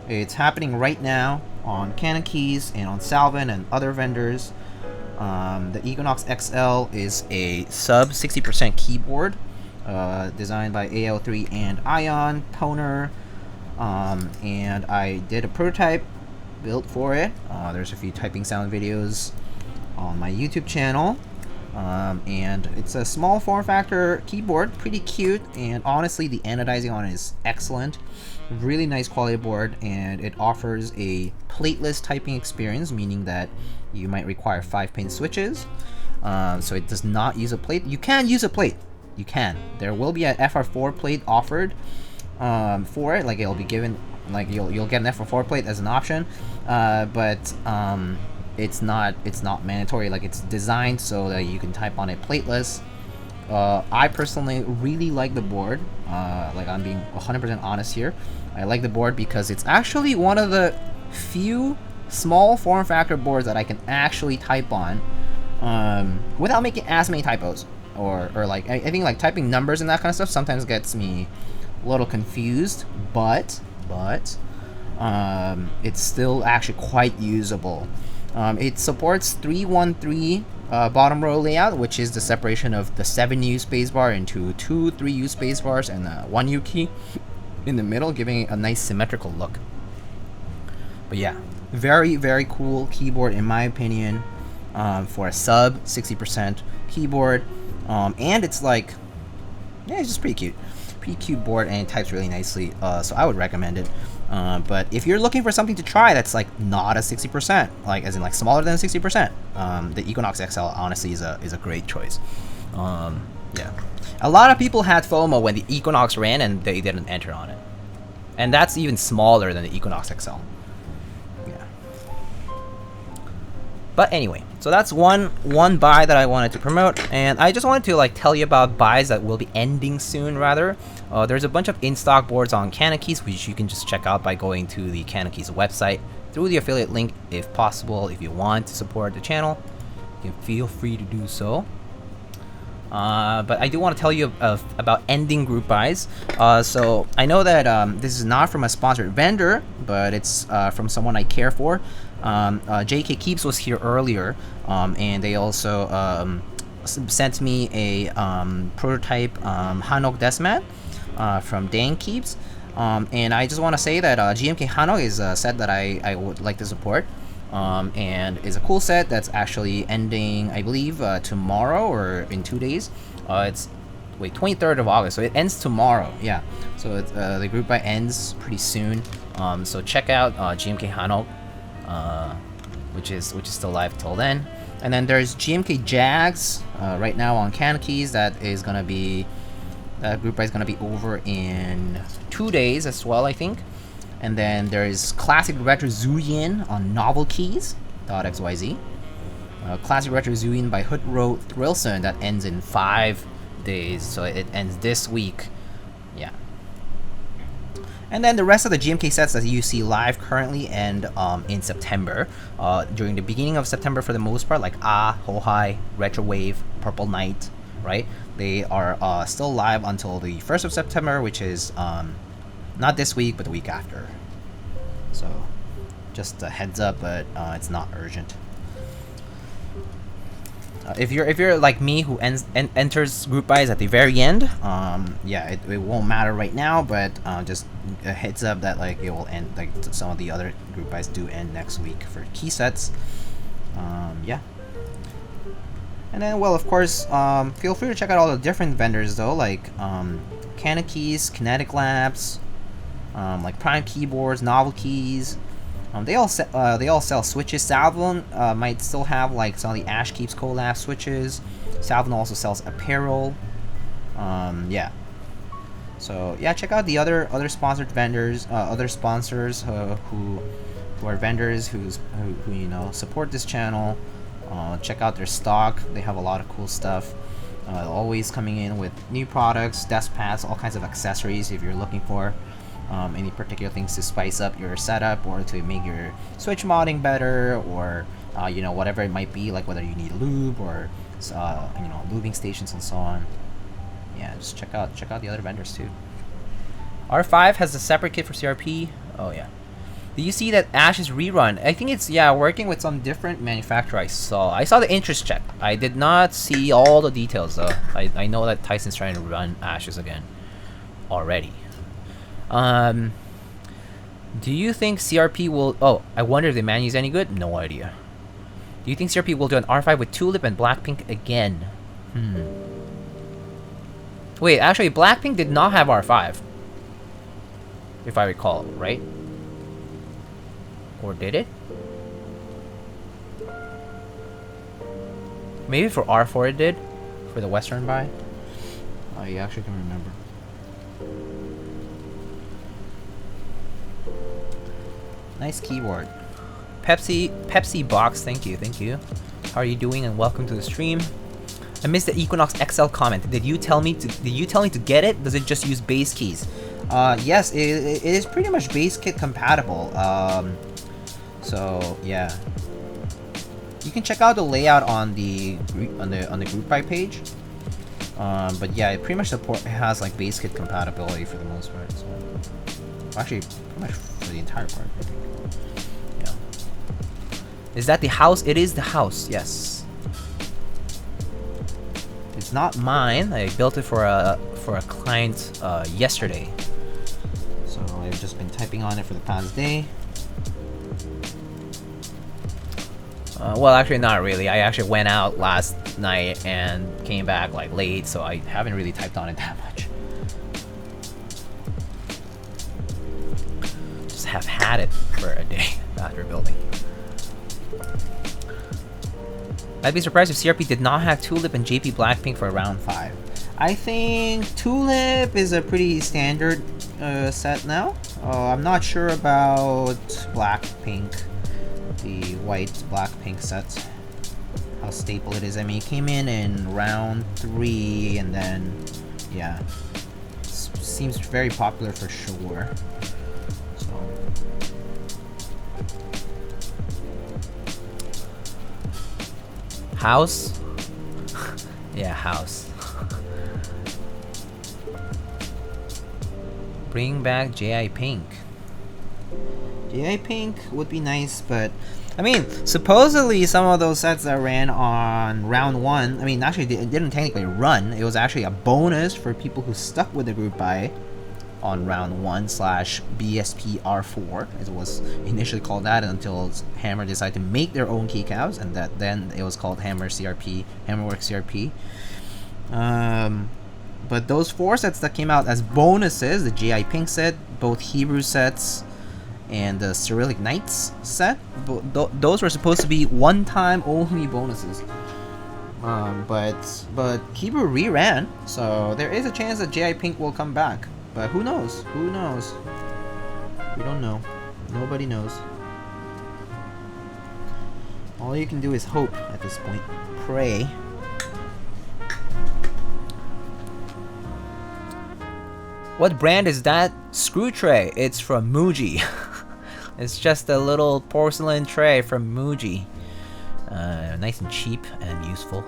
It's happening right now on Canon Keys and on Salvin and other vendors. The Equinox XL is a sub 60% keyboard designed by AL3 and Ion toner, and I did a prototype built for it. There's a few typing sound videos on my YouTube channel, and it's a small form factor keyboard, pretty cute, and honestly the anodizing on it is excellent. Really nice quality board, and it offers a plateless typing experience, meaning that you might require 5-pin switches. So it does not use a plate. You can use a plate. You can. There will be an FR4 plate offered for it. Like it'll be given, like you'll get an FR4 plate as an option, but it's not mandatory. Like it's designed so that you can type on it plateless. I personally really like the board. Like I'm being 100% honest here. I like the board because it's actually one of the few small form factor boards that I can actually type on without making as many typos. Or like I think like typing numbers and that kind of stuff sometimes gets me a little confused, but it's still actually quite usable. It supports 313 bottom row layout, which is the separation of the 7U spacebar into 2 3U spacebars and 1U key in the middle, giving it a nice symmetrical look. But yeah, very, very cool keyboard in my opinion, for a sub 60% keyboard. And it's like, yeah, it's just pretty cute board, and it types really nicely, so I would recommend it. But if you're looking for something to try that's like not a 60%, like as in like smaller than 60%, the Equinox XL honestly is a great choice. Yeah, a lot of people had FOMO when the Equinox ran and they didn't enter on it, and that's even smaller than the Equinox XL. Yeah. But anyway, so that's one buy that I wanted to promote, and I just wanted to like tell you about buys that will be ending soon. Rather, there's a bunch of in-stock boards on Canon Keys, which you can just check out by going to the Canon Keys website through the affiliate link if possible. If you want to support the channel, you can feel free to do so. But I do want to tell you about ending group buys. So I know that this is not from a sponsored vendor, but it's from someone I care for. JK Keeps was here earlier, and they also sent me a prototype Hanok Desmat from Dan Keeps. And I just want to say that GMK Hanok is a set that I would like to support. And it's a cool set that's actually ending, I believe, tomorrow or in 2 days. It's 23rd of August, so it ends tomorrow. Yeah, so it's, the group buy ends pretty soon. So check out GMK Hanok, which is still live till then. And then there's GMK Jags right now on Canon Keys. That group buy is gonna be over in 2 days as well, I think. And then there's Classic Retro Zuyin on Novel Keys .xyz. Classic Retro Zuyin by Hood Road Thrillson that ends in 5 days, so it ends this week. Yeah. And then the rest of the GMK sets that you see live currently end in September. During the beginning of September for the most part, like Hohai, Retro Wave, Purple Knight, right? They are still live until the 1st of September, which is not this week, but the week after. So, just a heads up, but it's not urgent. if you're like me who enters group buys at the very end, yeah, it won't matter right now, but just a heads up that like it will end, like some of the other group buys do end next week for key sets. Yeah. And then, well, of course, feel free to check out all the different vendors though, like Canon Keys, Kinetic Labs, like Prime Keyboards, Novel Keys. They all sell switches. Salvon might still have like some of the Ash Keeps collab switches. Salvon also sells apparel. Yeah. So yeah, check out the other sponsored vendors, other sponsors who are vendors who you know support this channel. Check out their stock. They have a lot of cool stuff. Always coming in with new products, desk pads, all kinds of accessories if you're looking for any particular things to spice up your setup or to make your switch modding better, or you know, whatever it might be, like whether you need lube or you know, lubing stations and so on. Yeah, just check out the other vendors too. R5 has a separate kit for CRP. Oh yeah. Do you see that Ash's rerun? I think it's, yeah, working with some different manufacturer. I saw the interest check. I did not see all the details though. I know that Tyson's trying to run Ash's again already. Do you think CRP will... Oh, I wonder if the menu is any good? No idea. Do you think CRP will do an R5 with Tulip and Blackpink again? Wait, actually, Blackpink did not have R5. If I recall, right? Or did it? Maybe for R4 it did? For the Western buy? I actually can remember. Nice keyboard. Pepsi box, thank you. How are you doing and welcome to the stream. I missed the Equinox XL comment. Did you tell me to get it? Does it just use base keys? Yes, it is pretty much base kit compatible. So yeah, you can check out the layout on the group buy page. But yeah, it pretty much has like base kit compatibility for the most part. So actually, pretty much for the entire part, I think. Yeah. Is that the house? It is the house. Yes. It's not mine. I built it for a client yesterday. So I've just been typing on it for the past day. Well, actually, not really. I actually went out last night and came back like late, so I haven't really typed on it that much. Just have had it for a day after building. I'd be surprised if CRP did not have Tulip and JP Blackpink for round 5. I think Tulip is a pretty standard set now. I'm not sure about Blackpink. The white Blackpink set, how staple it is. I mean, it came in round 3, and then yeah, seems very popular for sure. So house. Yeah, house. Bring back JI Pink. JI Pink would be nice, but I mean, supposedly some of those sets that ran on round 1, I mean, actually it didn't technically run. It was actually a bonus for people who stuck with the group buy on round 1 / BSP R4, as it was initially called that, until Hammer decided to make their own keycaps, and that then it was called Hammer CRP, Hammerworks CRP. But those 4 sets that came out as bonuses, the JI Pink set, both Hebrew sets, and the Cyrillic Knights set, those were supposed to be one-time only bonuses. But Hebrew reran, so there is a chance that JI Pink will come back. But who knows? Who knows? We don't know. Nobody knows. All you can do is hope at this point. Pray. What brand is that screw tray? It's from Muji. It's just a little porcelain tray from Muji. Nice and cheap and useful.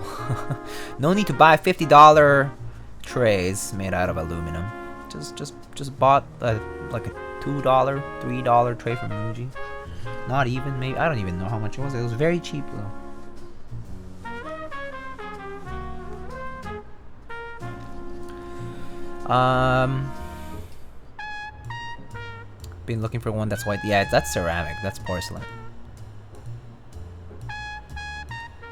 No need to buy $50 trays made out of aluminum. Just bought like a $2, $3 tray from Muji. Not even, maybe, I don't even know how much it was. It was very cheap though. Been looking for one that's white. Yeah, that's ceramic. That's porcelain.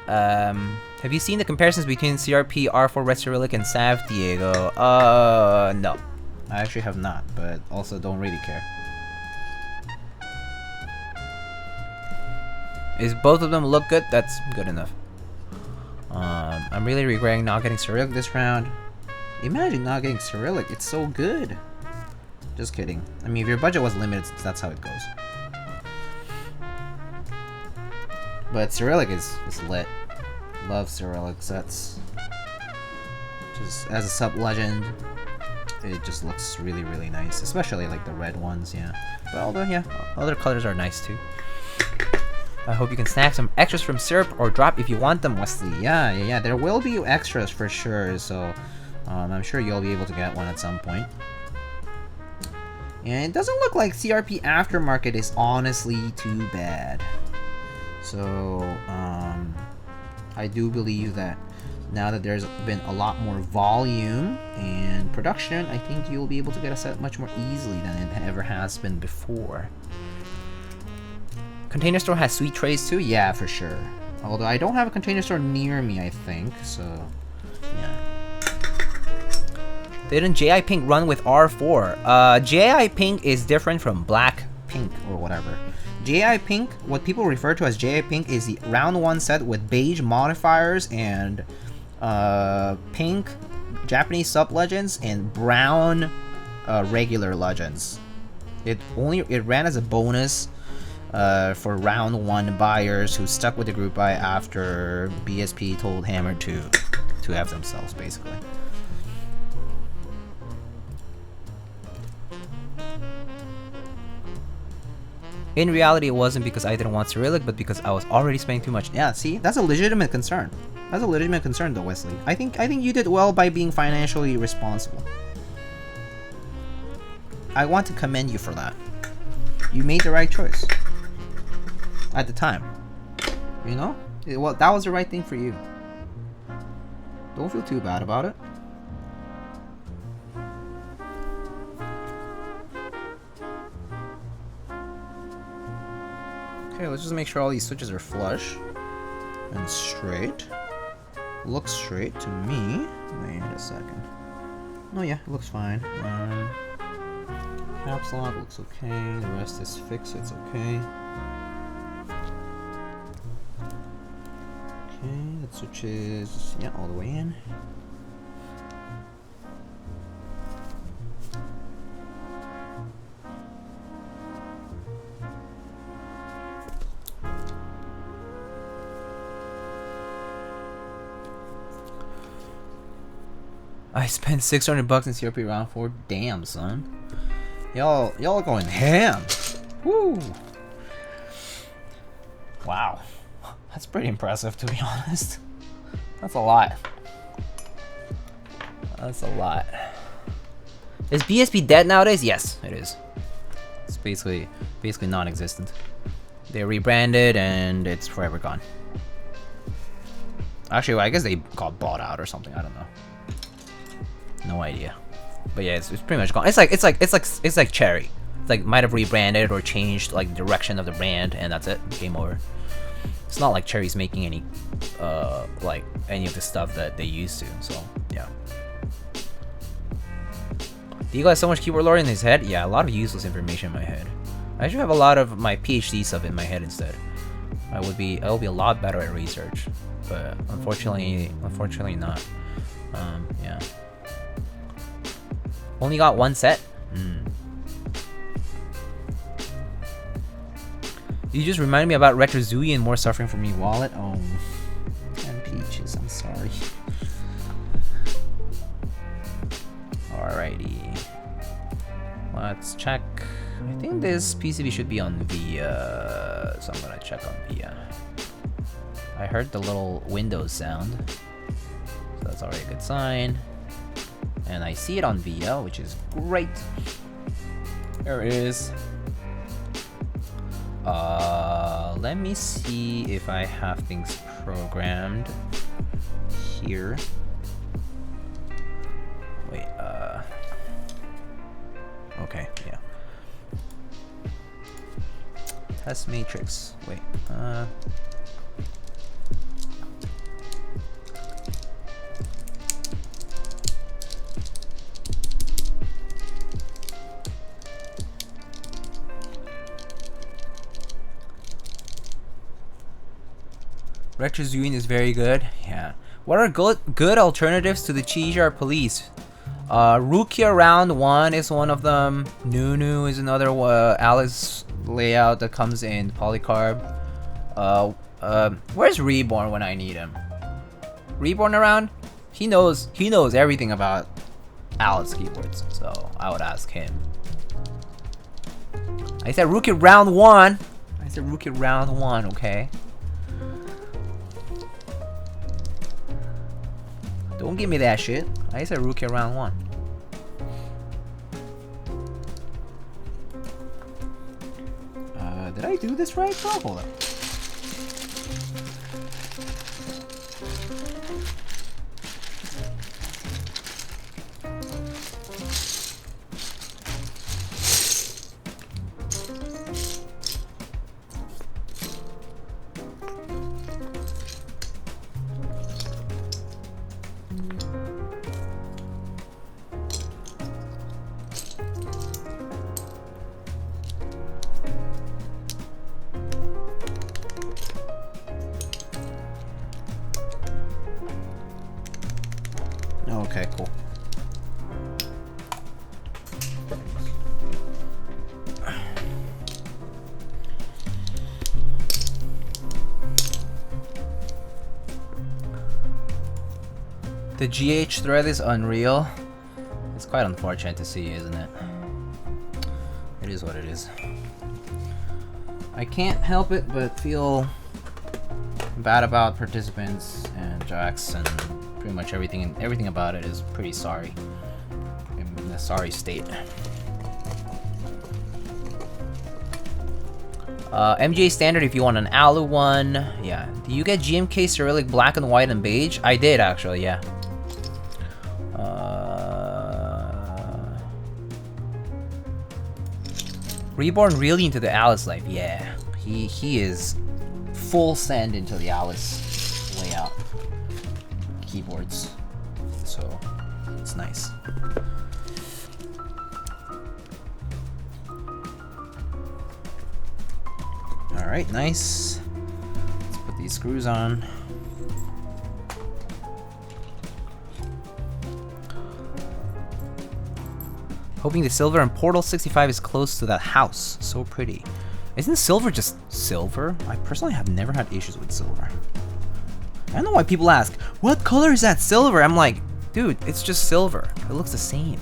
Have you seen the comparisons between CRP, R4 Red Cyrillic, and Sav Diego? No. I actually have not, but also don't really care. If both of them look good, that's good enough. I'm really regretting not getting Cyrillic this round. Imagine not getting Cyrillic, it's so good. Just kidding. I mean, if your budget was limited, that's how it goes. But Cyrillic is lit. Love Cyrillic sets. Just as a sub-legend, it just looks really, really nice. Especially like the red ones, yeah. But although, yeah, other colors are nice too. I hope you can snag some extras from Syrup or Drop if you want them, Wesley. Yeah. There will be extras for sure, so I'm sure you'll be able to get one at some point. And it doesn't look like CRP Aftermarket is honestly too bad. So, I do believe that now that there's been a lot more volume and production, I think you'll be able to get a set much more easily than it ever has been before. Container Store has sweet trays too? Yeah, for sure. Although I don't have a Container Store near me, I think, so yeah. Didn't J.I. Pink run with R4? J.I. Pink is different from Black Pink or whatever. J.I. Pink, what people refer to as J.I. Pink, is the round 1 set with beige modifiers and pink Japanese sub-legends and brown regular legends. It ran as a bonus for round 1 buyers who stuck with the group buy after BSP told Hammer to have themselves, basically. In reality, it wasn't because I didn't want Cyrillic, but because I was already spending too much. Yeah, see, that's a legitimate concern. That's a legitimate concern, though, Wesley. I think you did well by being financially responsible. I want to commend you for that. You made the right choice at the time. You know, well, that was the right thing for you. Don't feel too bad about it. Okay, let's just make sure all these switches are flush and straight. Looks straight to me. Wait a second. Oh yeah, it looks fine. Caps lock looks okay. The rest is fixed. It's okay. Okay, that switches, yeah, all the way in. I spent 600 bucks in CRP round 4. Damn, son. Y'all are going ham. Woo. Wow. That's pretty impressive, to be honest. That's a lot. That's a lot. Is BSP dead nowadays? Yes, it is. It's basically non-existent. They rebranded and it's forever gone. Actually, well, I guess they got bought out or something. I don't know. No idea. But yeah, it's pretty much gone. It's like Cherry. It's like might have rebranded or changed like the direction of the brand, and that's it. Game over. It's not like Cherry's making any like any of the stuff that they used to. So yeah. Diego has so much keyboard lore in his head. Yeah, a lot of useless information in my head. I should have a lot of my PhD stuff in my head instead. I will be a lot better at research, but unfortunately not. Yeah. Only got one set? You just reminded me about Retro Zooey and More Suffering for Me wallet. Oh, and Peaches, I'm sorry. Alrighty. Let's check. I think this PCB should be on VIA, so I'm gonna check on VIA. I heard the little Windows sound, so that's already a good sign. And I see it on VIA, which is great. There it is. Let me see if I have things programmed here. Wait, Okay, yeah. Test matrix. Wait. Retrozoine is very good. Yeah. What are good alternatives to the TGR police? Rukia Round 1 is one of them. Nunu is another Alice layout that comes in Polycarb. Where's Reborn when I need him? Reborn around? He knows everything about Alice keyboards, so I would ask him. I said Rukia Round 1. I said Rukia Round 1, okay? Don't give me that shit. I said Rukia Round 1. Did I do this right? Oh, hold on. Okay, cool. The GH thread is unreal. It's quite unfortunate to see, isn't it? It is what it is. I can't help it but feel bad about participants and Jax, and pretty much everything about it is pretty sorry. In a sorry state. MJ standard if you want an Alu one. Yeah. Do you get GMK Cyrillic black and white and beige? I did actually, yeah. Reborn really into the Alice life, yeah. He is full send into the Alice layout keyboards, so it's nice. All right, nice. Let's put these screws on. Hoping the silver in Portal 65 is close to that house. So pretty. Isn't silver just silver? I personally have never had issues with silver. I don't know why people ask, what color is that silver? I'm like, dude, it's just silver. It looks the same.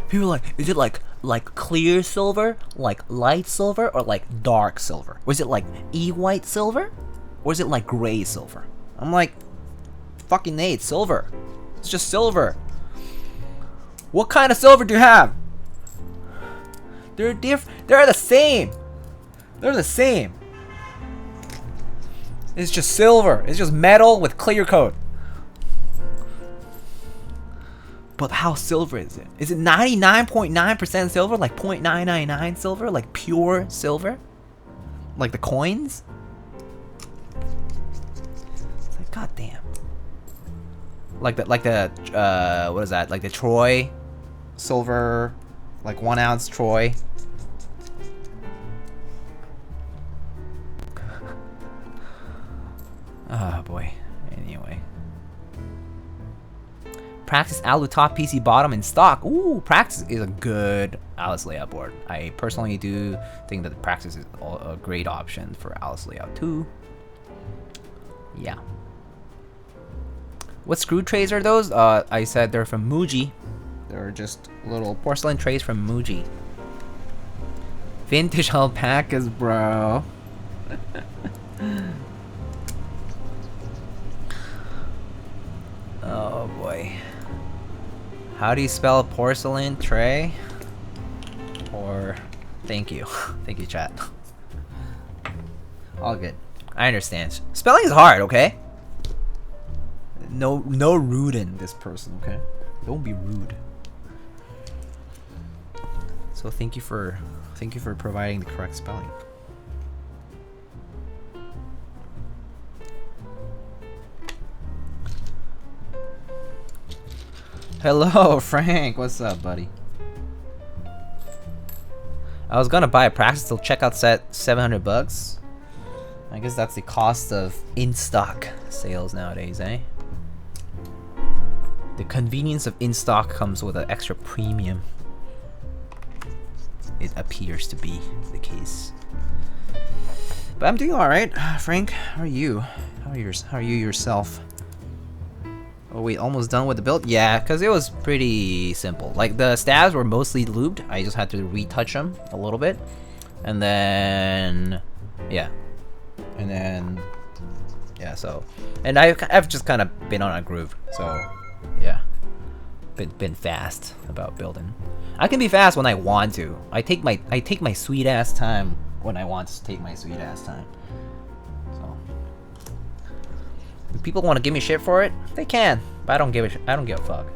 People are like, is it like clear silver, like light silver, or like dark silver? Was it like E-white silver? Or is it like gray silver? I'm like, fucking A, it's silver. It's just silver. What kind of silver do you have? They're the same. They're the same. It's just silver. It's just metal with clear coat. But how silver is it? Is it 99.9% silver? Like 0.999 silver? Like pure silver? Like the coins? It's like, goddamn. Like the what is that? Like the Troy silver, like 1 ounce Troy. Oh boy. Anyway. Praxis Alu top PC bottom in stock. Ooh, Praxis is a good Alice layout board. I personally do think that the Praxis is a great option for Alice layout too. Yeah. What screw trays are those? I said they're from Muji. They're just little porcelain trays from Muji. Vintage alpacas, bro. Oh boy. How do you spell porcelain tray? Or thank you. Thank you, chat. All good. I understand. Spelling is hard, okay? No rude in this person, okay? Don't be rude. So thank you for providing the correct spelling. Hello, Frank. What's up, buddy? I was gonna buy a practice till checkout set, $700. I guess that's the cost of in-stock sales nowadays, eh? The convenience of in-stock comes with an extra premium. It appears to be the case. But I'm doing alright. Frank, how are you? How are you yourself? Oh wait, almost done with the build? Yeah, because it was pretty simple. Like, the stabs were mostly lubed. I just had to retouch them a little bit. And then... yeah. And then... yeah, so... and I've just kind of been on a groove. So, yeah. Been fast about building. I can be fast when I want to. I take my sweet ass time when I want to take my sweet ass time. So... if people want to give me shit for it, they can. But I don't give a fuck.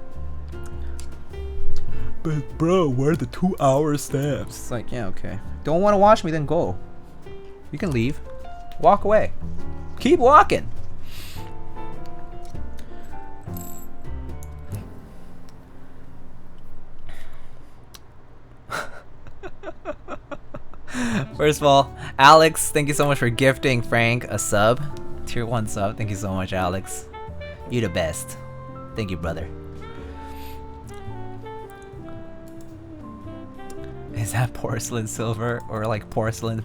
But bro, where are the 2-hour stabs? It's like, yeah, okay. Don't want to watch me, then go. You can leave. Walk away. Keep walking. First of all, Alex, thank you so much for gifting Frank a sub. Tier 1 sub. Thank you so much, Alex. You the best. Thank you, brother. Is that porcelain silver or like porcelain?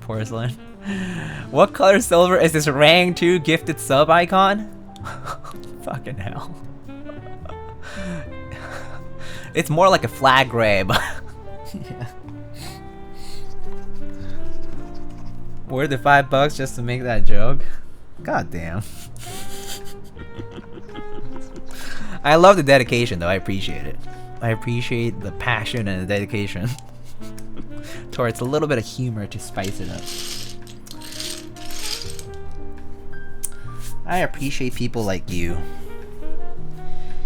What color silver is this Rang 2 gifted sub icon? Fucking hell. It's more like a flag gray, but yeah. Worth the $5 just to make that joke? God damn. I love the dedication though, I appreciate it. I appreciate the passion and the dedication towards a little bit of humor to spice it up. I appreciate people like you.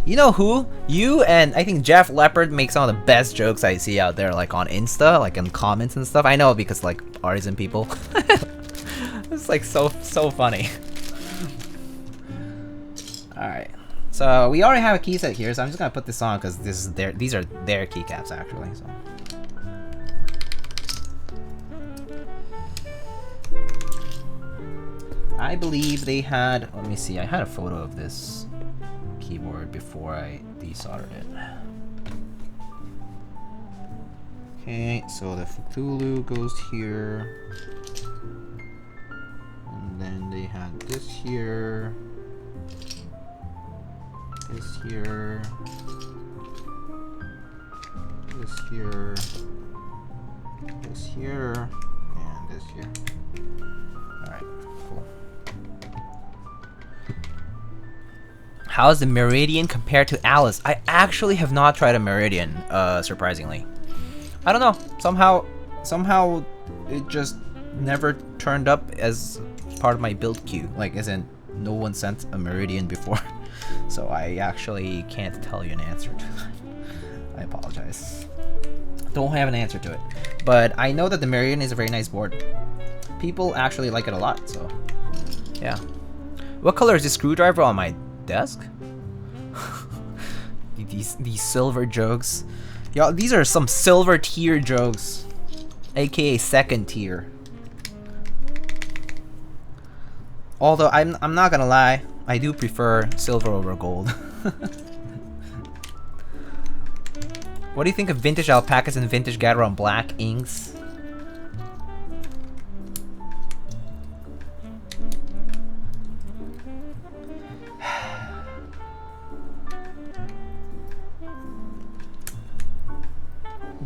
You know who? You and I think Jeff Leopard make some of the best jokes I see out there, like on Insta, like in comments and stuff. I know because like artisan people. It's like so funny. Alright. So we already have a key set here, so I'm just gonna put this on because these are their keycaps actually. So. I believe they had, let me see, I had a photo of this keyboard before I desoldered it. Okay, so the Cthulhu goes here. And then they had this here. This here. This here. This here. And this here. Alright, cool. How's the Meridian compared to Alice? I actually have not tried a Meridian, surprisingly. I don't know. Somehow it just never turned up as part of my build queue. Like, as in, no one sent a Meridian before. So I actually can't tell you an answer to that. I apologize. Don't have an answer to it. But I know that the Meridian is a very nice board. People actually like it a lot, so yeah. What color is this screwdriver on my desk? these silver jokes. Y'all, these are some silver tier jokes. AKA second tier. Although I'm not gonna lie, I do prefer silver over gold. What do you think of vintage alpacas and vintage Gateron black inks?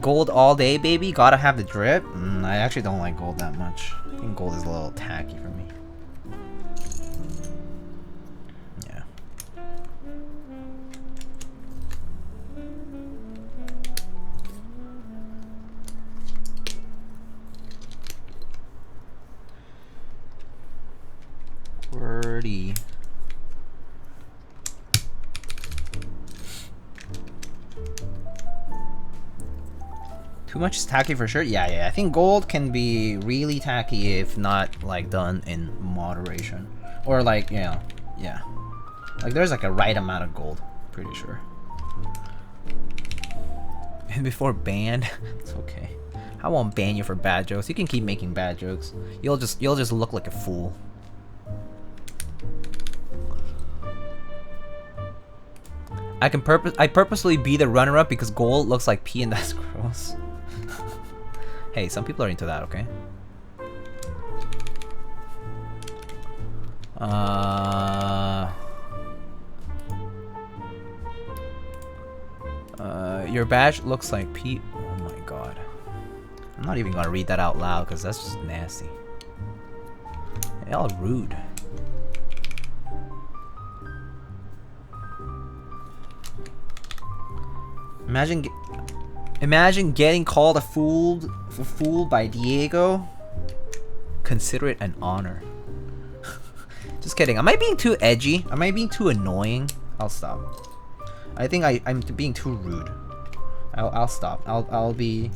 Gold all day, baby? Gotta have the drip? I actually don't like gold that much. I think gold is a little tacky for me. Yeah. Wordy. Too much is tacky for sure. Yeah. I think gold can be really tacky if not like done in moderation, or like yeah. Like there's like a right amount of gold. Pretty sure. And before banned, it's okay. I won't ban you for bad jokes. You can keep making bad jokes. You'll just look like a fool. I purposely be the runner-up because gold looks like pee and that's gross. Hey, some people are into that, okay? Your badge looks like pee. Oh my god. I'm not even gonna read that out loud because that's just nasty. Y'all rude. Imagine getting called a fool by Diego. Consider it an honor. Just kidding. Am I being too edgy? Am I being too annoying? I'll stop. I think I'm being too rude. I'll stop. I'll be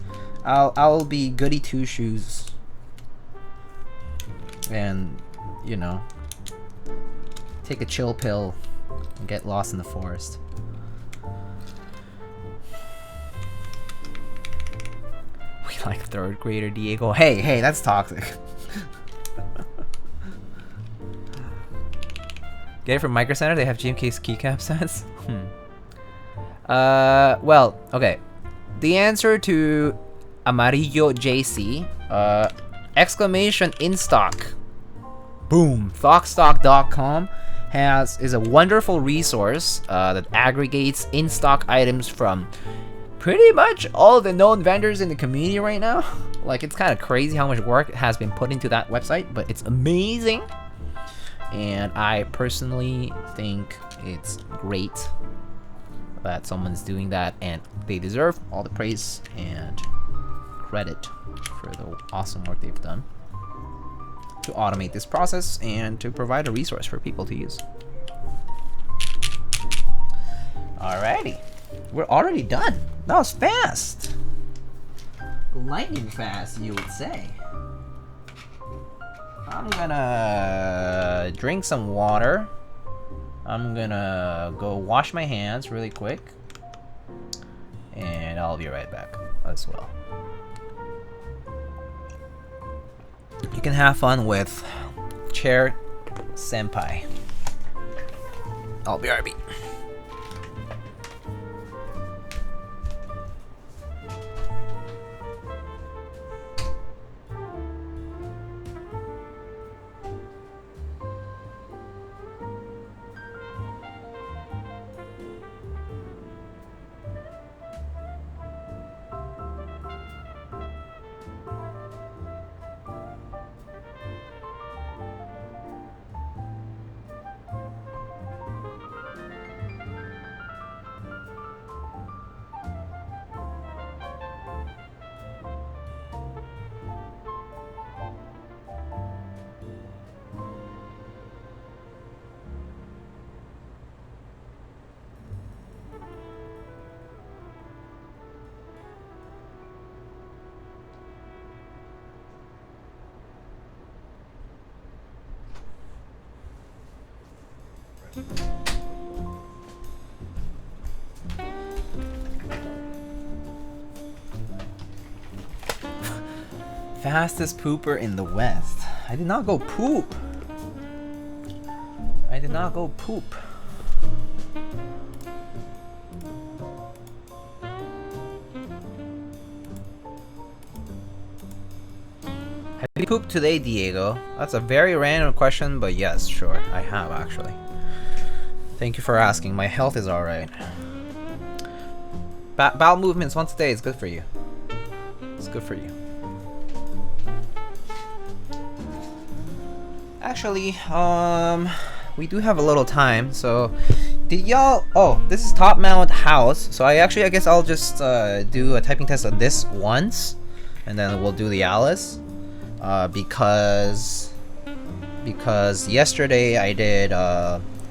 goody two shoes. And you know, take a chill pill and get lost in the forest. We like third grader Diego. Hey, that's toxic. Get it from Micro Center. They have GMK's keycap sets. Well, okay. The answer to Amarillo JC, exclamation in stock. Boom. Thougstock.com is a wonderful resource that aggregates in stock items from pretty much all the known vendors in the community right now. Like, it's kind of crazy how much work has been put into that website, but it's amazing. And I personally think it's great that someone's doing that, and they deserve all the praise and credit for the awesome work they've done to automate this process and to provide a resource for people to use. Alrighty, we're already done. That was fast. Lightning fast, you would say. I'm gonna drink some water. I'm gonna go wash my hands really quick. And I'll be right back as well. You can have fun with Chair Senpai. I'll be RB. Fastest pooper in the West. I did not go poop. I did not go poop. Have you pooped today, Diego? That's a very random question, but yes, sure, I have actually. Thank you for asking. My health is alright. Bowel movements once a day is good for you. It's good for you. Actually, we do have a little time, so did y'all... Oh, this is top mount house, so I guess I'll just do a typing test on this once, and then we'll do the Alice, because yesterday I did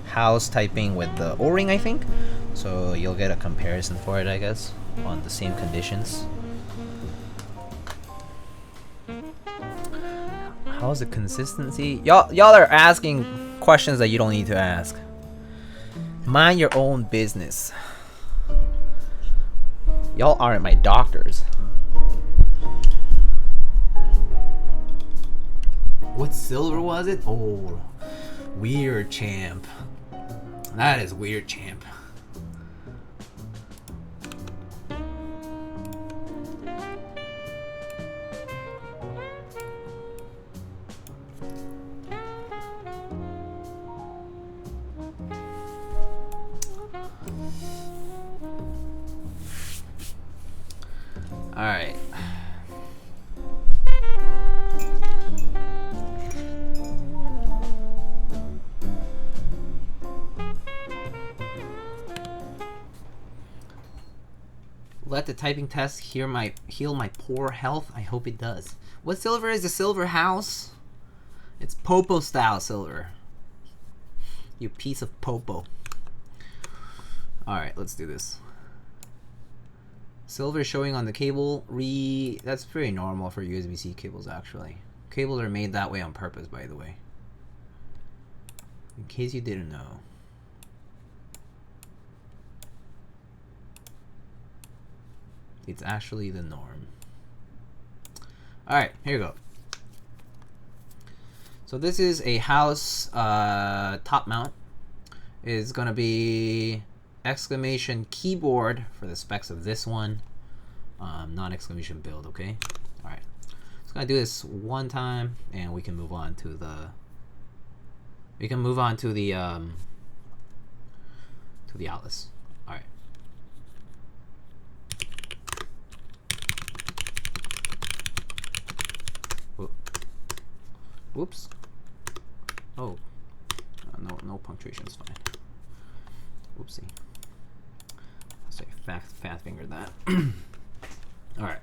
house typing with the O-ring, I think, so you'll get a comparison for it, I guess, on the same conditions. How's the consistency? Y'all are asking questions that you don't need to ask. Mind your own business. Y'all aren't my doctors. What silver was it? Oh, weird champ. That is weird champ. All right. Let the typing test heal my poor health. I hope it does. What silver is the silver house? It's Popo style silver. You piece of Popo. All right, let's do this. Silver showing on the cable. That's pretty normal for USB-C cables, actually. Cables are made that way on purpose, by the way. In case you didn't know. It's actually the norm. Alright, here you go. So this is a house top mount. It's gonna be exclamation keyboard for the specs of this one. Non exclamation build, okay? Alright. Just gonna do this one time and we can move on to the Atlas. Alright. Whoops. Oh. No punctuation is fine. Whoopsie. Say fat finger that. All right.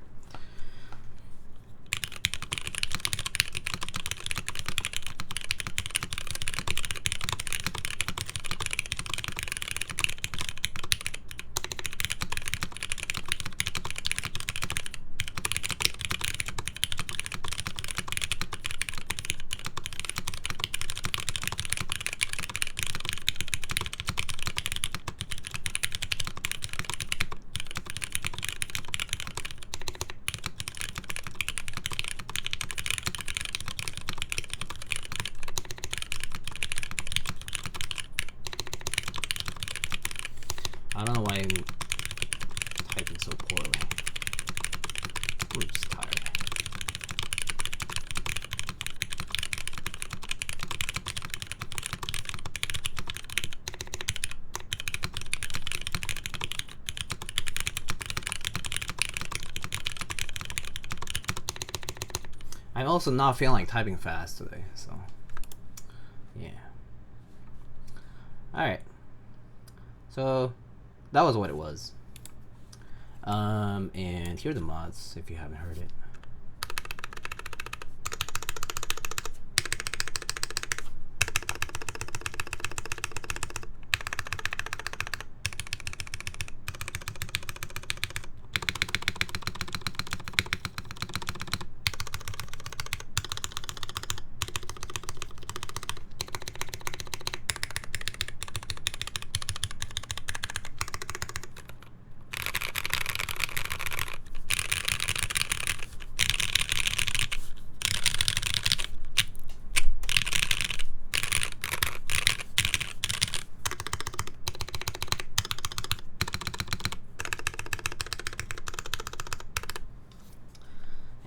I don't know why I'm typing so poorly. Oops, tired. I'm also not feeling like typing fast today, so yeah. Alright. So that was what it was. And here are the mods if you haven't heard it.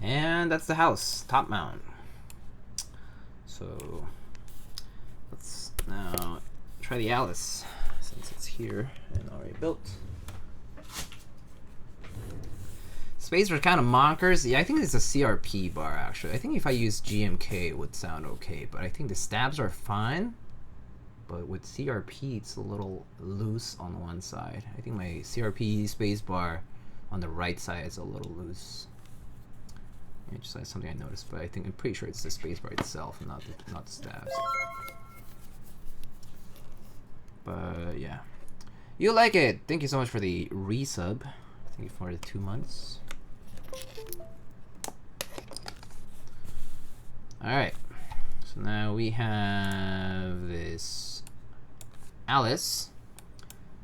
And that's the house, top mount. So let's now try the Alice since it's here and already built. Space are kind of monkers. Yeah, I think it's a CRP bar actually. I think if I use GMK it would sound okay, but I think the stabs are fine. But with CRP it's a little loose on one side. I think my CRP space bar on the right side is a little loose. It's just like something I noticed, but I'm pretty sure it's the spacebar itself, not the stabs. But yeah, you like it. Thank you so much for the resub. Thank you for the 2 months. Alright. So now we have this Alice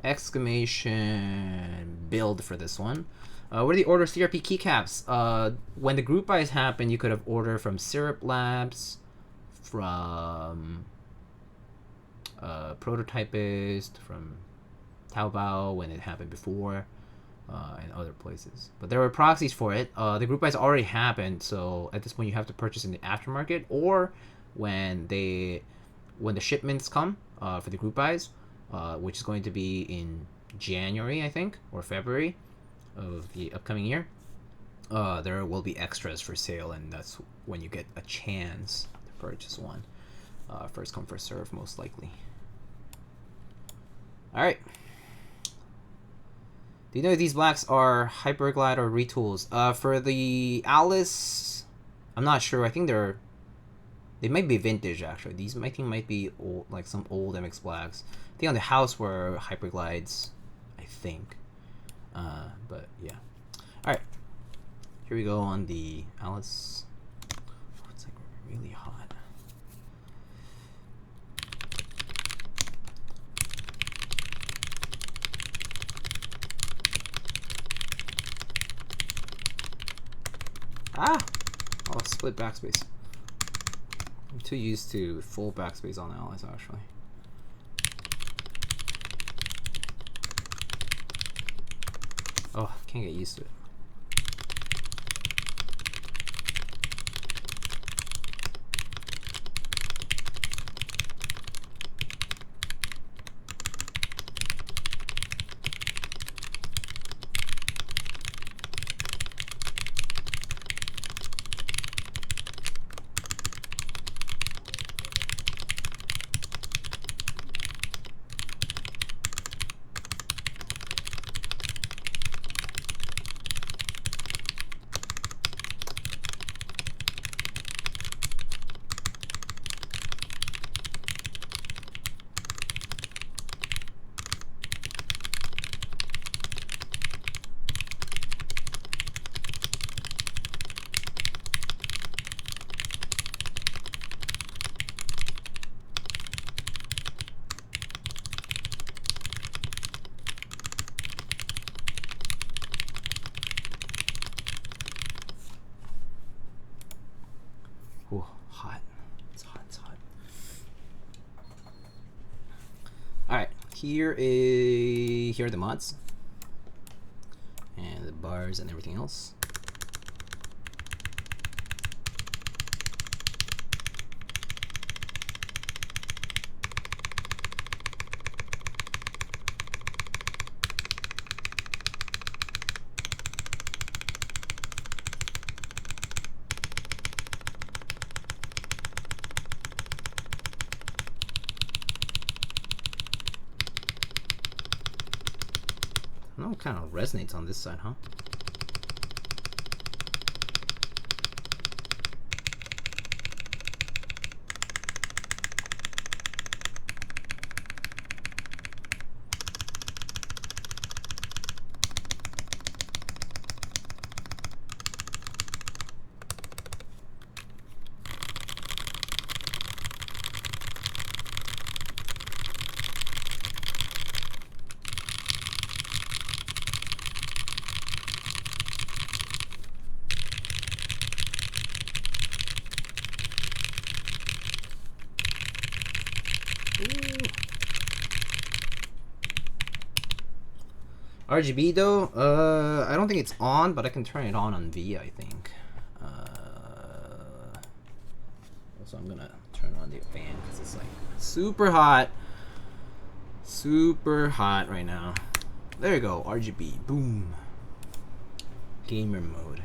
exclamation build for this one. Where do you order CRP keycaps? When the group buys happened, you could have ordered from Syrup Labs, from Prototypist, from Taobao when it happened before, and other places. But there were proxies for it. The group buys already happened, so at this point you have to purchase in the aftermarket, or when the shipments come for the group buys, which is going to be in January, I think, or February of the upcoming year. There will be extras for sale, and that's when you get a chance to purchase one. First come, first serve, most likely. Alright. Do you know if these blacks are Hyperglide or retools? For the Alice, I'm not sure. I think they might be vintage, actually. These I think might be old, like some old MX blacks. I think on the house were Hyperglides, I think. But yeah. Alright. Here we go on the Alice. Oh, it's like really hot. Ah! Oh, split backspace. I'm too used to full backspace on the Alice, actually. Oh, can't get used to it. Ooh, hot. It's hot, it's hot. Alright, here are the mods. And the bars and everything else. I don't know what kind of resonates on this side, huh? RGB though, I don't think it's on, but I can turn it on V, I think. So I'm gonna turn on the fan because it's like super hot right now. There you go, RGB, boom. Gamer mode.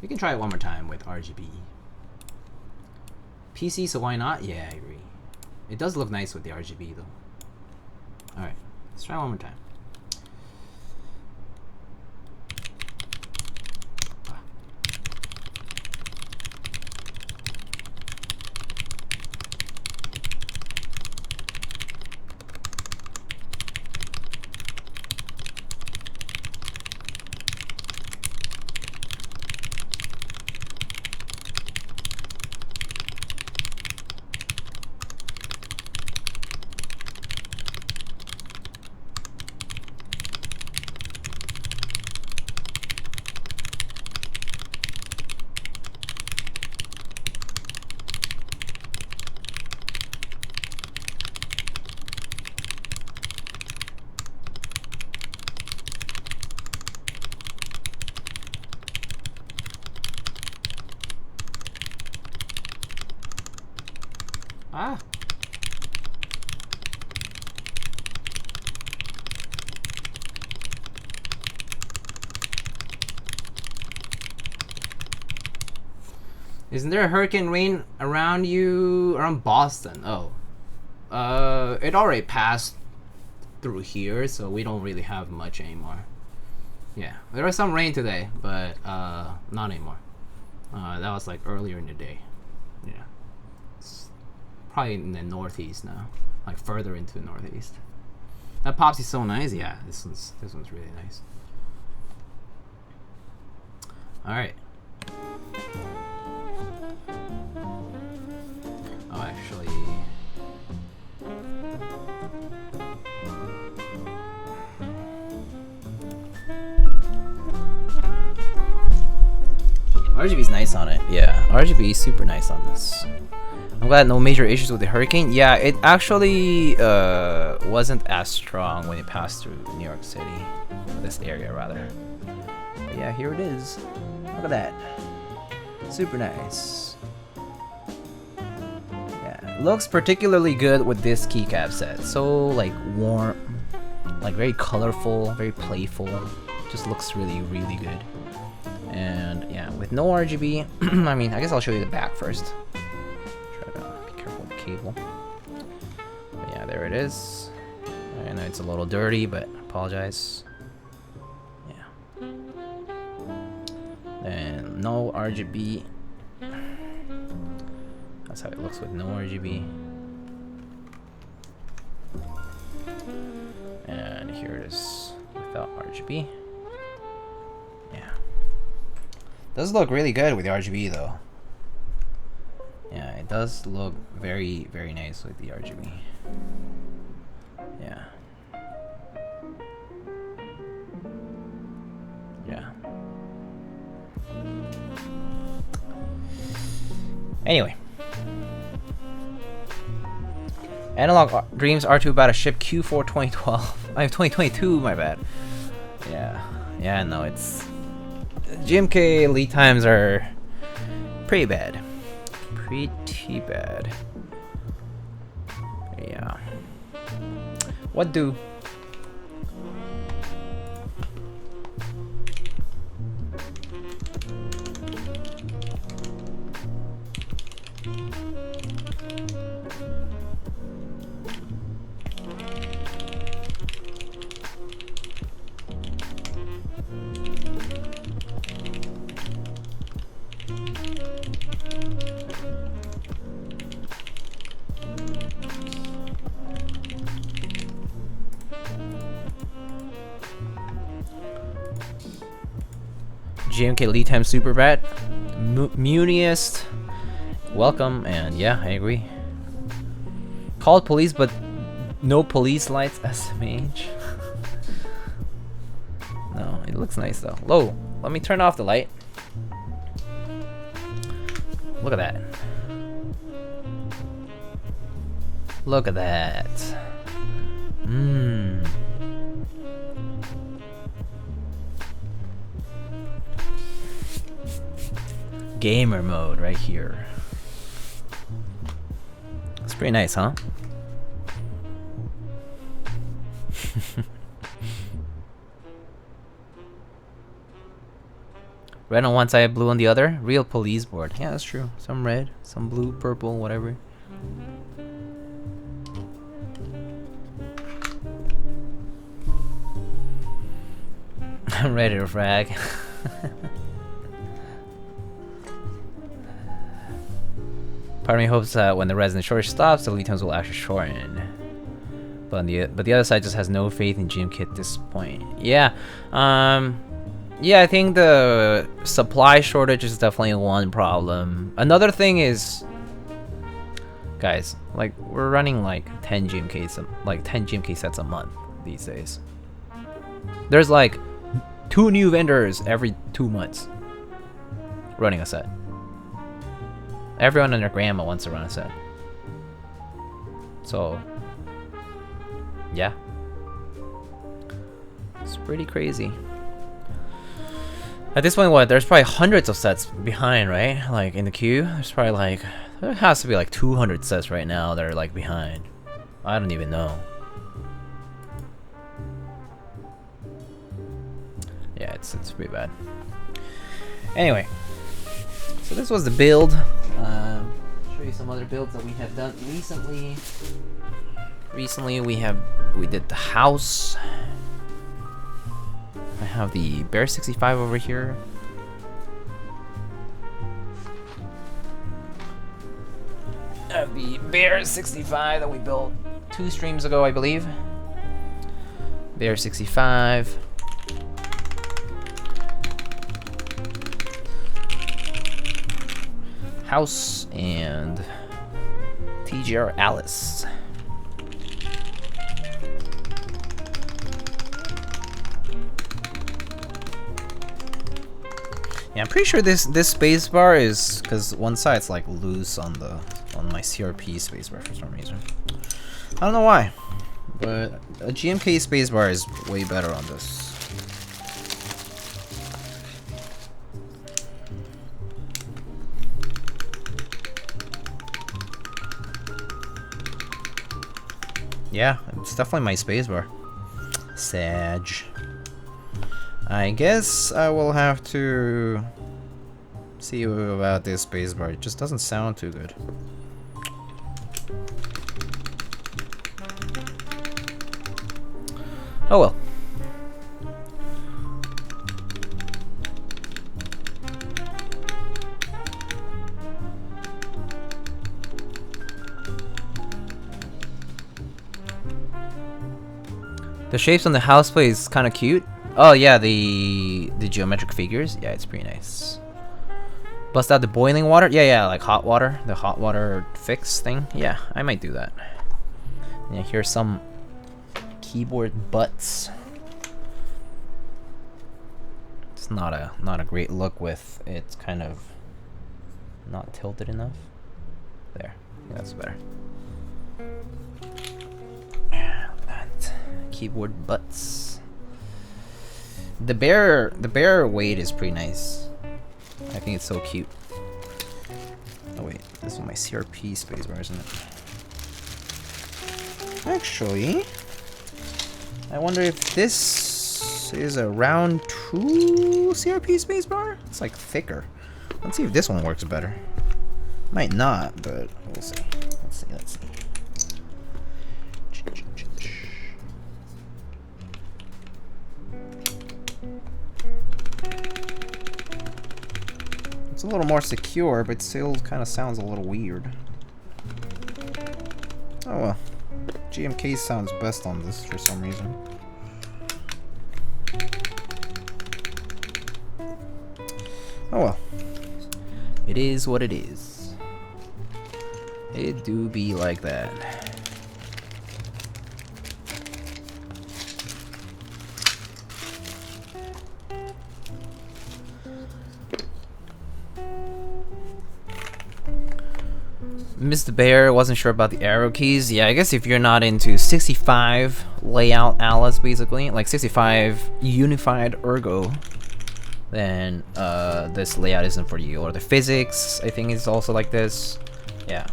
You can try it one more time with RGB. PC, so why not? Yeah, I agree. It does look nice with the RGB though. Alright, let's try one more time. Ah. Isn't there a hurricane rain around you, around Boston? Oh. It already passed through here, so we don't really have much anymore. Yeah, there was some rain today, but not anymore. That was like earlier in the day. Yeah. It's probably in the northeast now. Like further into the northeast. That Pops is so nice. Yeah, this one's really nice. Alright. Oh, actually... RGB's nice on it. Yeah, RGB is super nice on this. I'm glad no major issues with the hurricane. Yeah, it actually wasn't as strong when it passed through New York City. Or this area, rather. But yeah, here it is. Look at that. Super nice. Yeah, looks particularly good with this keycap set. So, like, warm, like, very colorful, very playful. Just looks really, really good. And yeah, with no RGB, I mean, I guess I'll show you the back first. Try to be careful with the cable. But yeah, there it is. I know it's a little dirty, but I apologize. Yeah. And no RGB. That's how it looks with no RGB. And here it is without RGB. Yeah. Does look really good with the RGB though. Yeah, it does look very, very nice with the RGB. Yeah. Yeah. Anyway. Analog Dreams R2 about to ship Q4 2012. I have 2022, my bad. Yeah. Yeah, no, it's... GMK lead times are pretty bad. Pretty bad. Yeah. What do? GMK lead time super bad. Muniest, welcome, and yeah, I agree. Called police, but no police lights. SMH. No, it looks nice though. Low. Let me turn off the light. Look at that. Look at that. Mmm. Gamer mode right here. It's pretty nice, huh? Red on one side, blue on the other. Real police board. Yeah, that's true. Some red, some blue, purple, whatever. I'm ready to frag. Part of me hopes that when the resin shortage stops, the lead times will actually shorten. But the other side just has no faith in GMK at this point. Yeah, yeah, I think the supply shortage is definitely one problem. Another thing is, guys, like we're running like 10 GMK sets a month these days. There's like 2 new vendors every 2 months running a set. Everyone and their grandma wants to run a set. So, yeah. It's pretty crazy. At this point, what? There's probably hundreds of sets behind, right? Like in the queue, there's probably like there has to be like 200 sets right now that are like behind. I don't even know. Yeah, it's pretty bad. Anyway, so this was the build. Show you some other builds that we have done recently. Recently, we did the house. I have the Bear 65 over here. I have the Bear 65 that we built 2 streams ago, I believe. Bear 65. House and TGR Alice. Yeah, I'm pretty sure this spacebar is because one side's like loose on my CRP spacebar for some reason. I don't know why, but a GMK spacebar is way better on this. Yeah, it's definitely my spacebar. Sag. I guess I will have to see about this spacebar. It just doesn't sound too good. Oh well. The shapes on the house plate is kind of cute. Oh yeah, the geometric figures. Yeah, it's pretty nice. Bust out the boiling water. Yeah, like hot water. The hot water fix thing. Yeah, I might do that. Yeah, here's some keyboard butts. It's not a great look with it's kind of not tilted enough. There, yeah, that's better. That keyboard butts. The bear weight is pretty nice. I think it's so cute. Oh wait, this is my CRP spacebar, isn't it? Actually, I wonder if this is a round 2 CRP spacebar? It's like thicker. Let's see if this one works better. Might not, but we'll see. Let's see. It's a little more secure, but still kind of sounds a little weird. Oh well. GMK sounds best on this for some reason. Oh well. It is what it is. It do be like that. Mr. Bear wasn't sure about the arrow keys. Yeah, I guess if you're not into 65 layout Alice, basically, like 65 unified ergo, then this layout isn't for you. Or the physics, I think, is also like this. Yeah.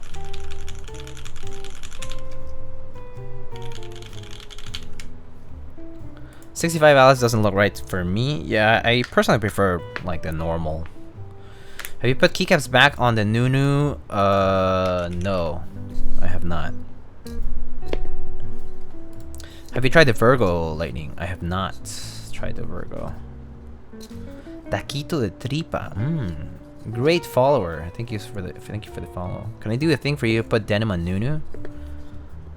$65 Alice doesn't look right for me. Yeah, I personally prefer like the normal. Have you put keycaps back on the Nunu? No, I have not. Have you tried the Virgo Lightning? I have not tried the Virgo. Taquito de tripa. Great follower. Thank you for the follow. Can I do a thing for you? Put denim on Nunu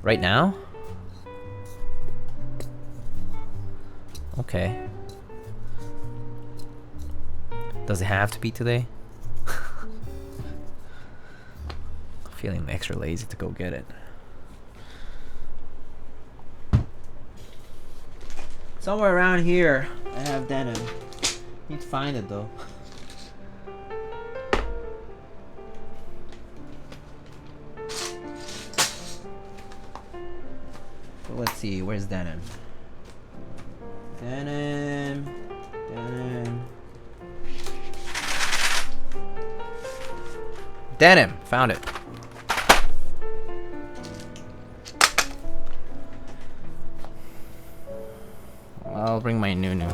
right now. Okay. Does it have to be today? Feeling extra lazy to go get it. Somewhere around here, I have denim. Need to find it though. So let's see, where's denim? Denim. Denim, found it. I'll bring my Nunu.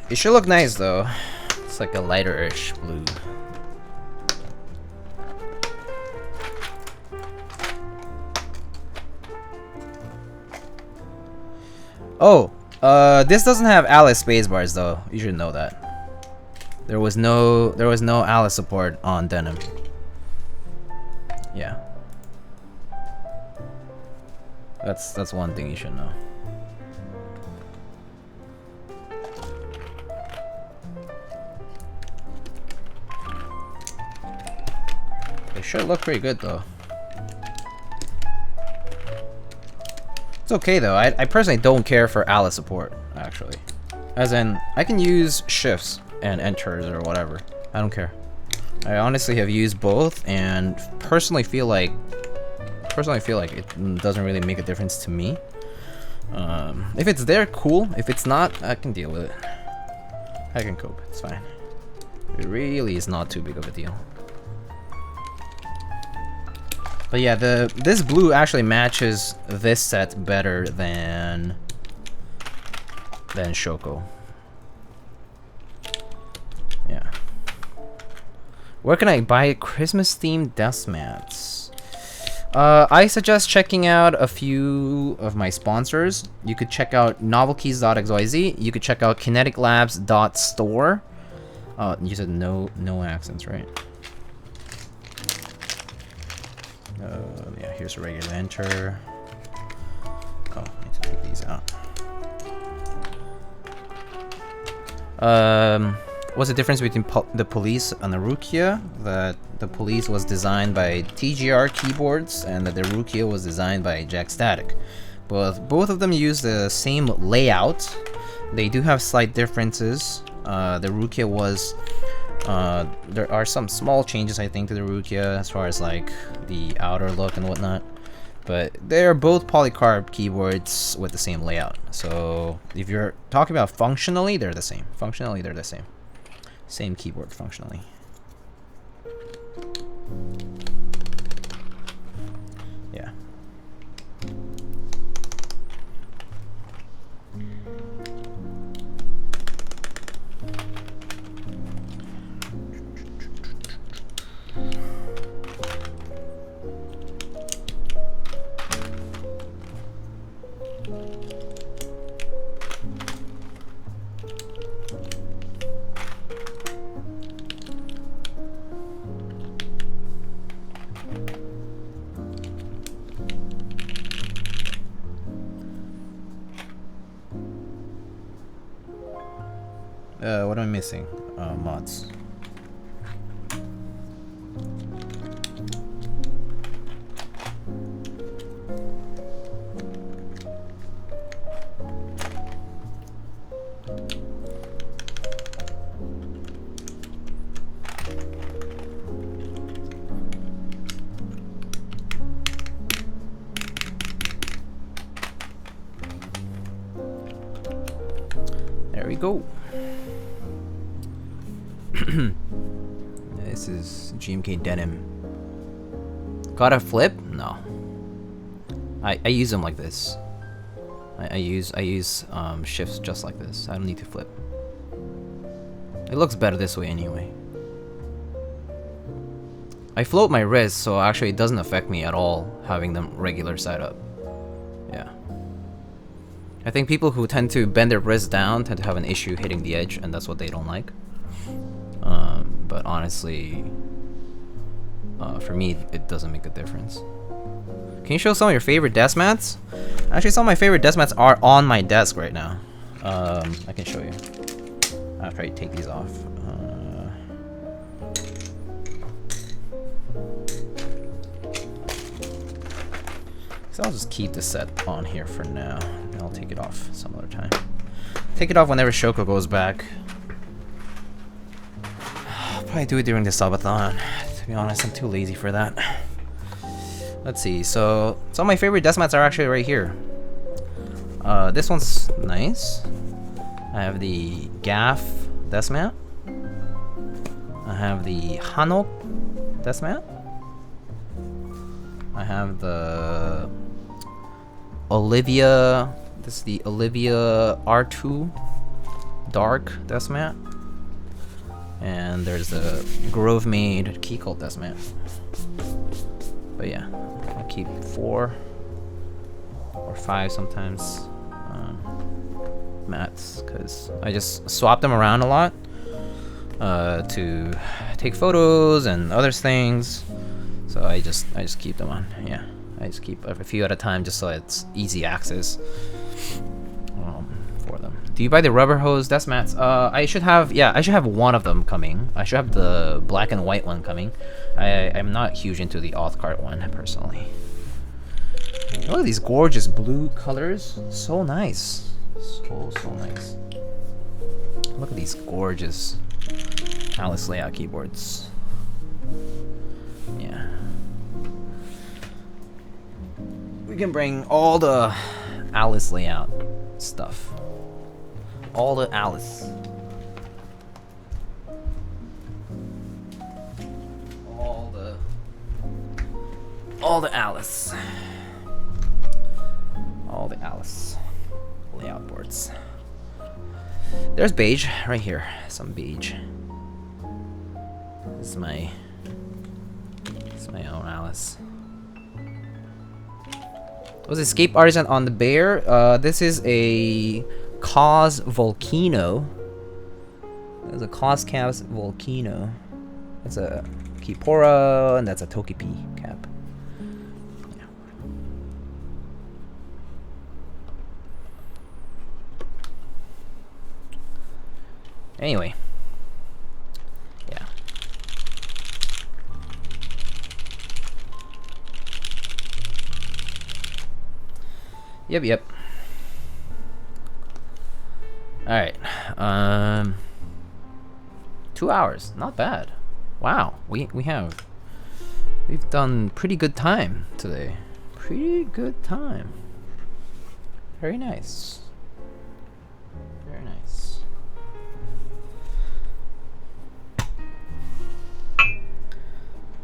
It should look nice though. It's like a lighter-ish blue. Oh, this doesn't have Alice spacebars though. You should know that. There was no Alice support on denim. Yeah. That's one thing you should know. It should look pretty good though. It's okay though. I personally don't care for Alice support, actually. As in, I can use shifts and enters or whatever. I don't care. I honestly have used both and personally feel like it doesn't really make a difference to me. If it's there, cool. If it's not, I can deal with it. I can cope. It's fine. It really is not too big of a deal. But yeah, this blue actually matches this set better than Shoko. Yeah. Where can I buy Christmas themed dust mats? I suggest checking out a few of my sponsors. You could check out novelkeys.xyz. You could check out kineticlabs.store. You said no accents, right? Yeah, here's a regular enter. Oh, I need to take these out. What's the difference between the Police and the Rukia? That the Police was designed by TGR keyboards and that the Rukia was designed by Jack Static. But both of them use the same layout. They do have slight differences. The Rukia was there are some small changes I think to the Rukia as far as like the outer look and whatnot, but they're both polycarb keyboards with the same layout. So if you're talking about functionally, they're the same. Functionally, they're the same. Same keyboard functionally. Yeah. What am I missing? Mods. There we go. This is GMK denim. Gotta flip? No. I use them like this. I use shifts just like this. I don't need to flip. It looks better this way anyway. I float my wrist, so actually it doesn't affect me at all having them regular side up. Yeah. I think people who tend to bend their wrist down tend to have an issue hitting the edge, and that's what they don't like. But honestly, For me, it doesn't make a difference. Can you show some of your favorite desk mats? Actually, some of my favorite desk mats are on my desk right now. I can show you. I'll try to take these off. So I'll just keep the set on here for now. And I'll take it off some other time. Take it off whenever Shoko goes back. I'll probably do it during the subathon. To be honest, I'm too lazy for that. Let's see. So some of my favorite desk mats are actually right here. This one's nice. I have the Gaff desk mat. I have the Hanok desk mat. I have the Olivia. This is the Olivia R2 Dark desk mat. And there's the Grove Made Key Cult desk mat. But yeah, I'll keep 4 or 5 sometimes mats, because I just swap them around a lot to take photos and other things. So I just keep them on. Yeah, I just keep a few at a time just so it's easy access for them. Do you buy the rubber hose desk mats? I should have one of them coming. I should have the black and white one coming. I'm not huge into the Othcart one personally. Look at these gorgeous blue colors. So nice. So nice. Look at these gorgeous Alice layout keyboards. Yeah. We can bring all the Alice layout stuff. All the Alice. All the Alice. All the Alice layout boards. There's beige right here. Some beige. This is my own Alice. Was Escape Artisan on the bear? This is a Cause Volcano. There's a Cause Caps Volcano. That's a Kipora, and that's a Tokipi cap. Yeah. Anyway. Yeah. Yep. Alright. 2 hours. Not bad. Wow. We've done pretty good time today. Pretty good time. Very nice. Very nice.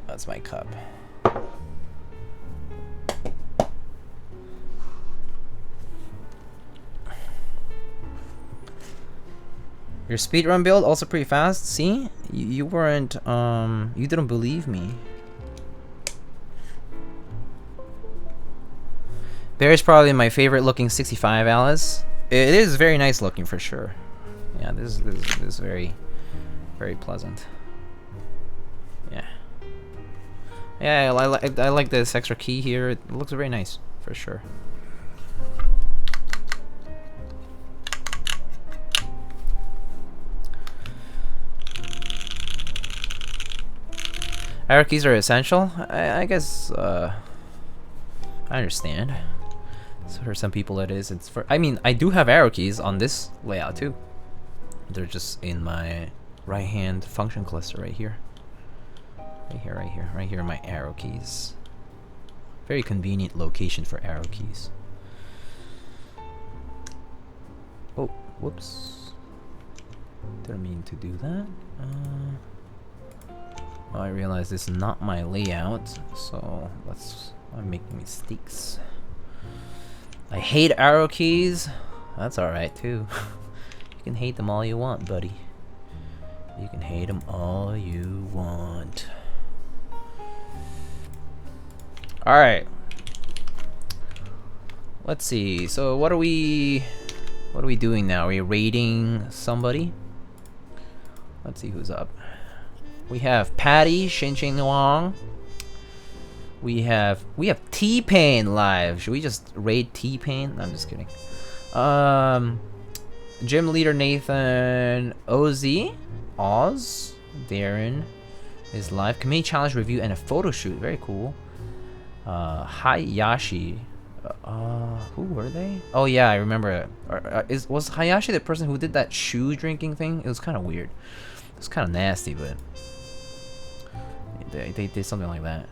That's my cup. Your speedrun build also pretty fast. See, you weren't you didn't believe me. Bear is probably my favorite looking 65 Alice. It is very nice looking for sure. Yeah, this is very pleasant. Yeah. Yeah, I like this extra key here. It looks very nice for sure. Arrow keys are essential. I guess I understand. So for some people it is. It's for. I mean, I do have arrow keys on this layout too. They're just in my right-hand function cluster right here. Right here are my arrow keys. Very convenient location for arrow keys. Oh, whoops. Didn't mean to do that. Oh, I realize this is not my layout, so I'm making mistakes. I hate arrow keys. That's alright too. You can hate them all you want, buddy. You can hate them all you want. Alright. Let's see. So what are we doing now? Are we raiding somebody? Let's see who's up. We have Patty, Xin Wang, We have T-Pain live. Should we just raid T-Pain? I'm just kidding. Gym leader Nathan, Oz, Darren is live. Community challenge review and a photo shoot. Very cool. Hayashi. Who were they? Oh yeah, I remember. Was Hayashi the person who did that shoe drinking thing? It was kind of weird. It was kind of nasty, but they did something like that.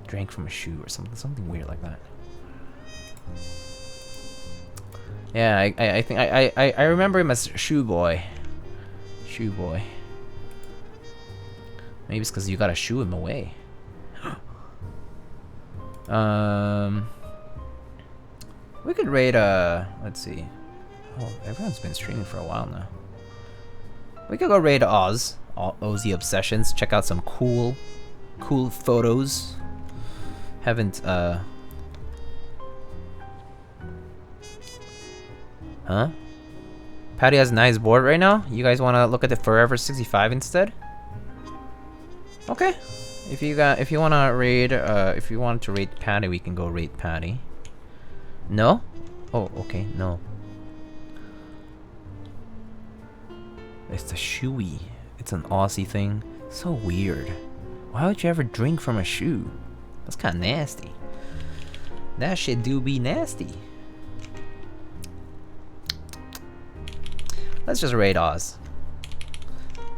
Drank from a shoe or something weird like that. Yeah, I think I remember him as Shoe Boy. Shoe Boy. Maybe it's because you gotta shoo him away. We could raid let's see. Oh, everyone's been streaming for a while now. We could go raid Oz. Ozzy Obsessions. Check out some cool photos. Haven't Huh? Patty has a nice board right now. You guys want to look at the Forever 65 instead? Okay. If you want to raid Patty, we can go raid Patty. No? Oh, okay, no. It's the shoey. It's an Aussie thing. So weird. Why would you ever drink from a shoe? That's kind of nasty. That shit do be nasty. Let's just raid Oz.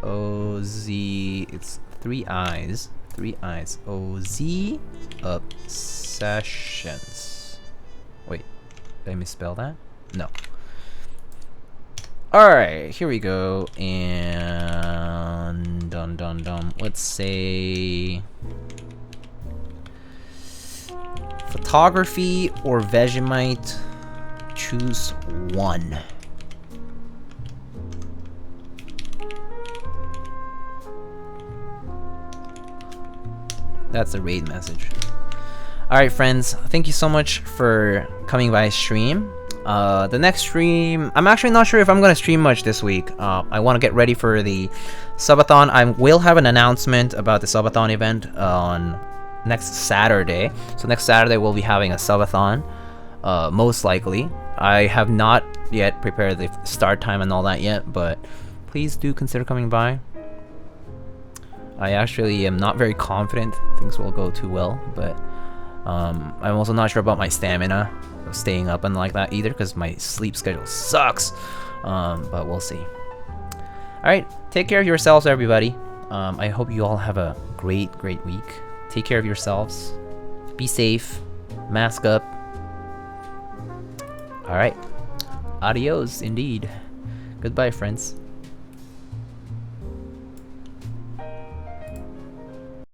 O-Z. It's 3 eyes. 3 eyes. O-Z Obsessions. Wait. Did I misspell that? No. Alright, here we go. And dun. Let's say photography or Vegemite. Choose one. That's the raid message. Alright friends, thank you so much for coming by stream. The next stream, I'm actually not sure if I'm gonna stream much this week. I want to get ready for the subathon. I will have an announcement about the subathon event on next Saturday. So next Saturday we'll be having a subathon, most likely. I have not yet prepared the start time and all that yet, but please do consider coming by. I actually am not very confident things will go too well, but I'm also not sure about my stamina of staying up and like that either, because my sleep schedule sucks. But we'll see. Alright, take care of yourselves, everybody. I hope you all have a great week. Take care of yourselves. Be safe. Mask up. Alright. Adios, indeed. Goodbye, friends.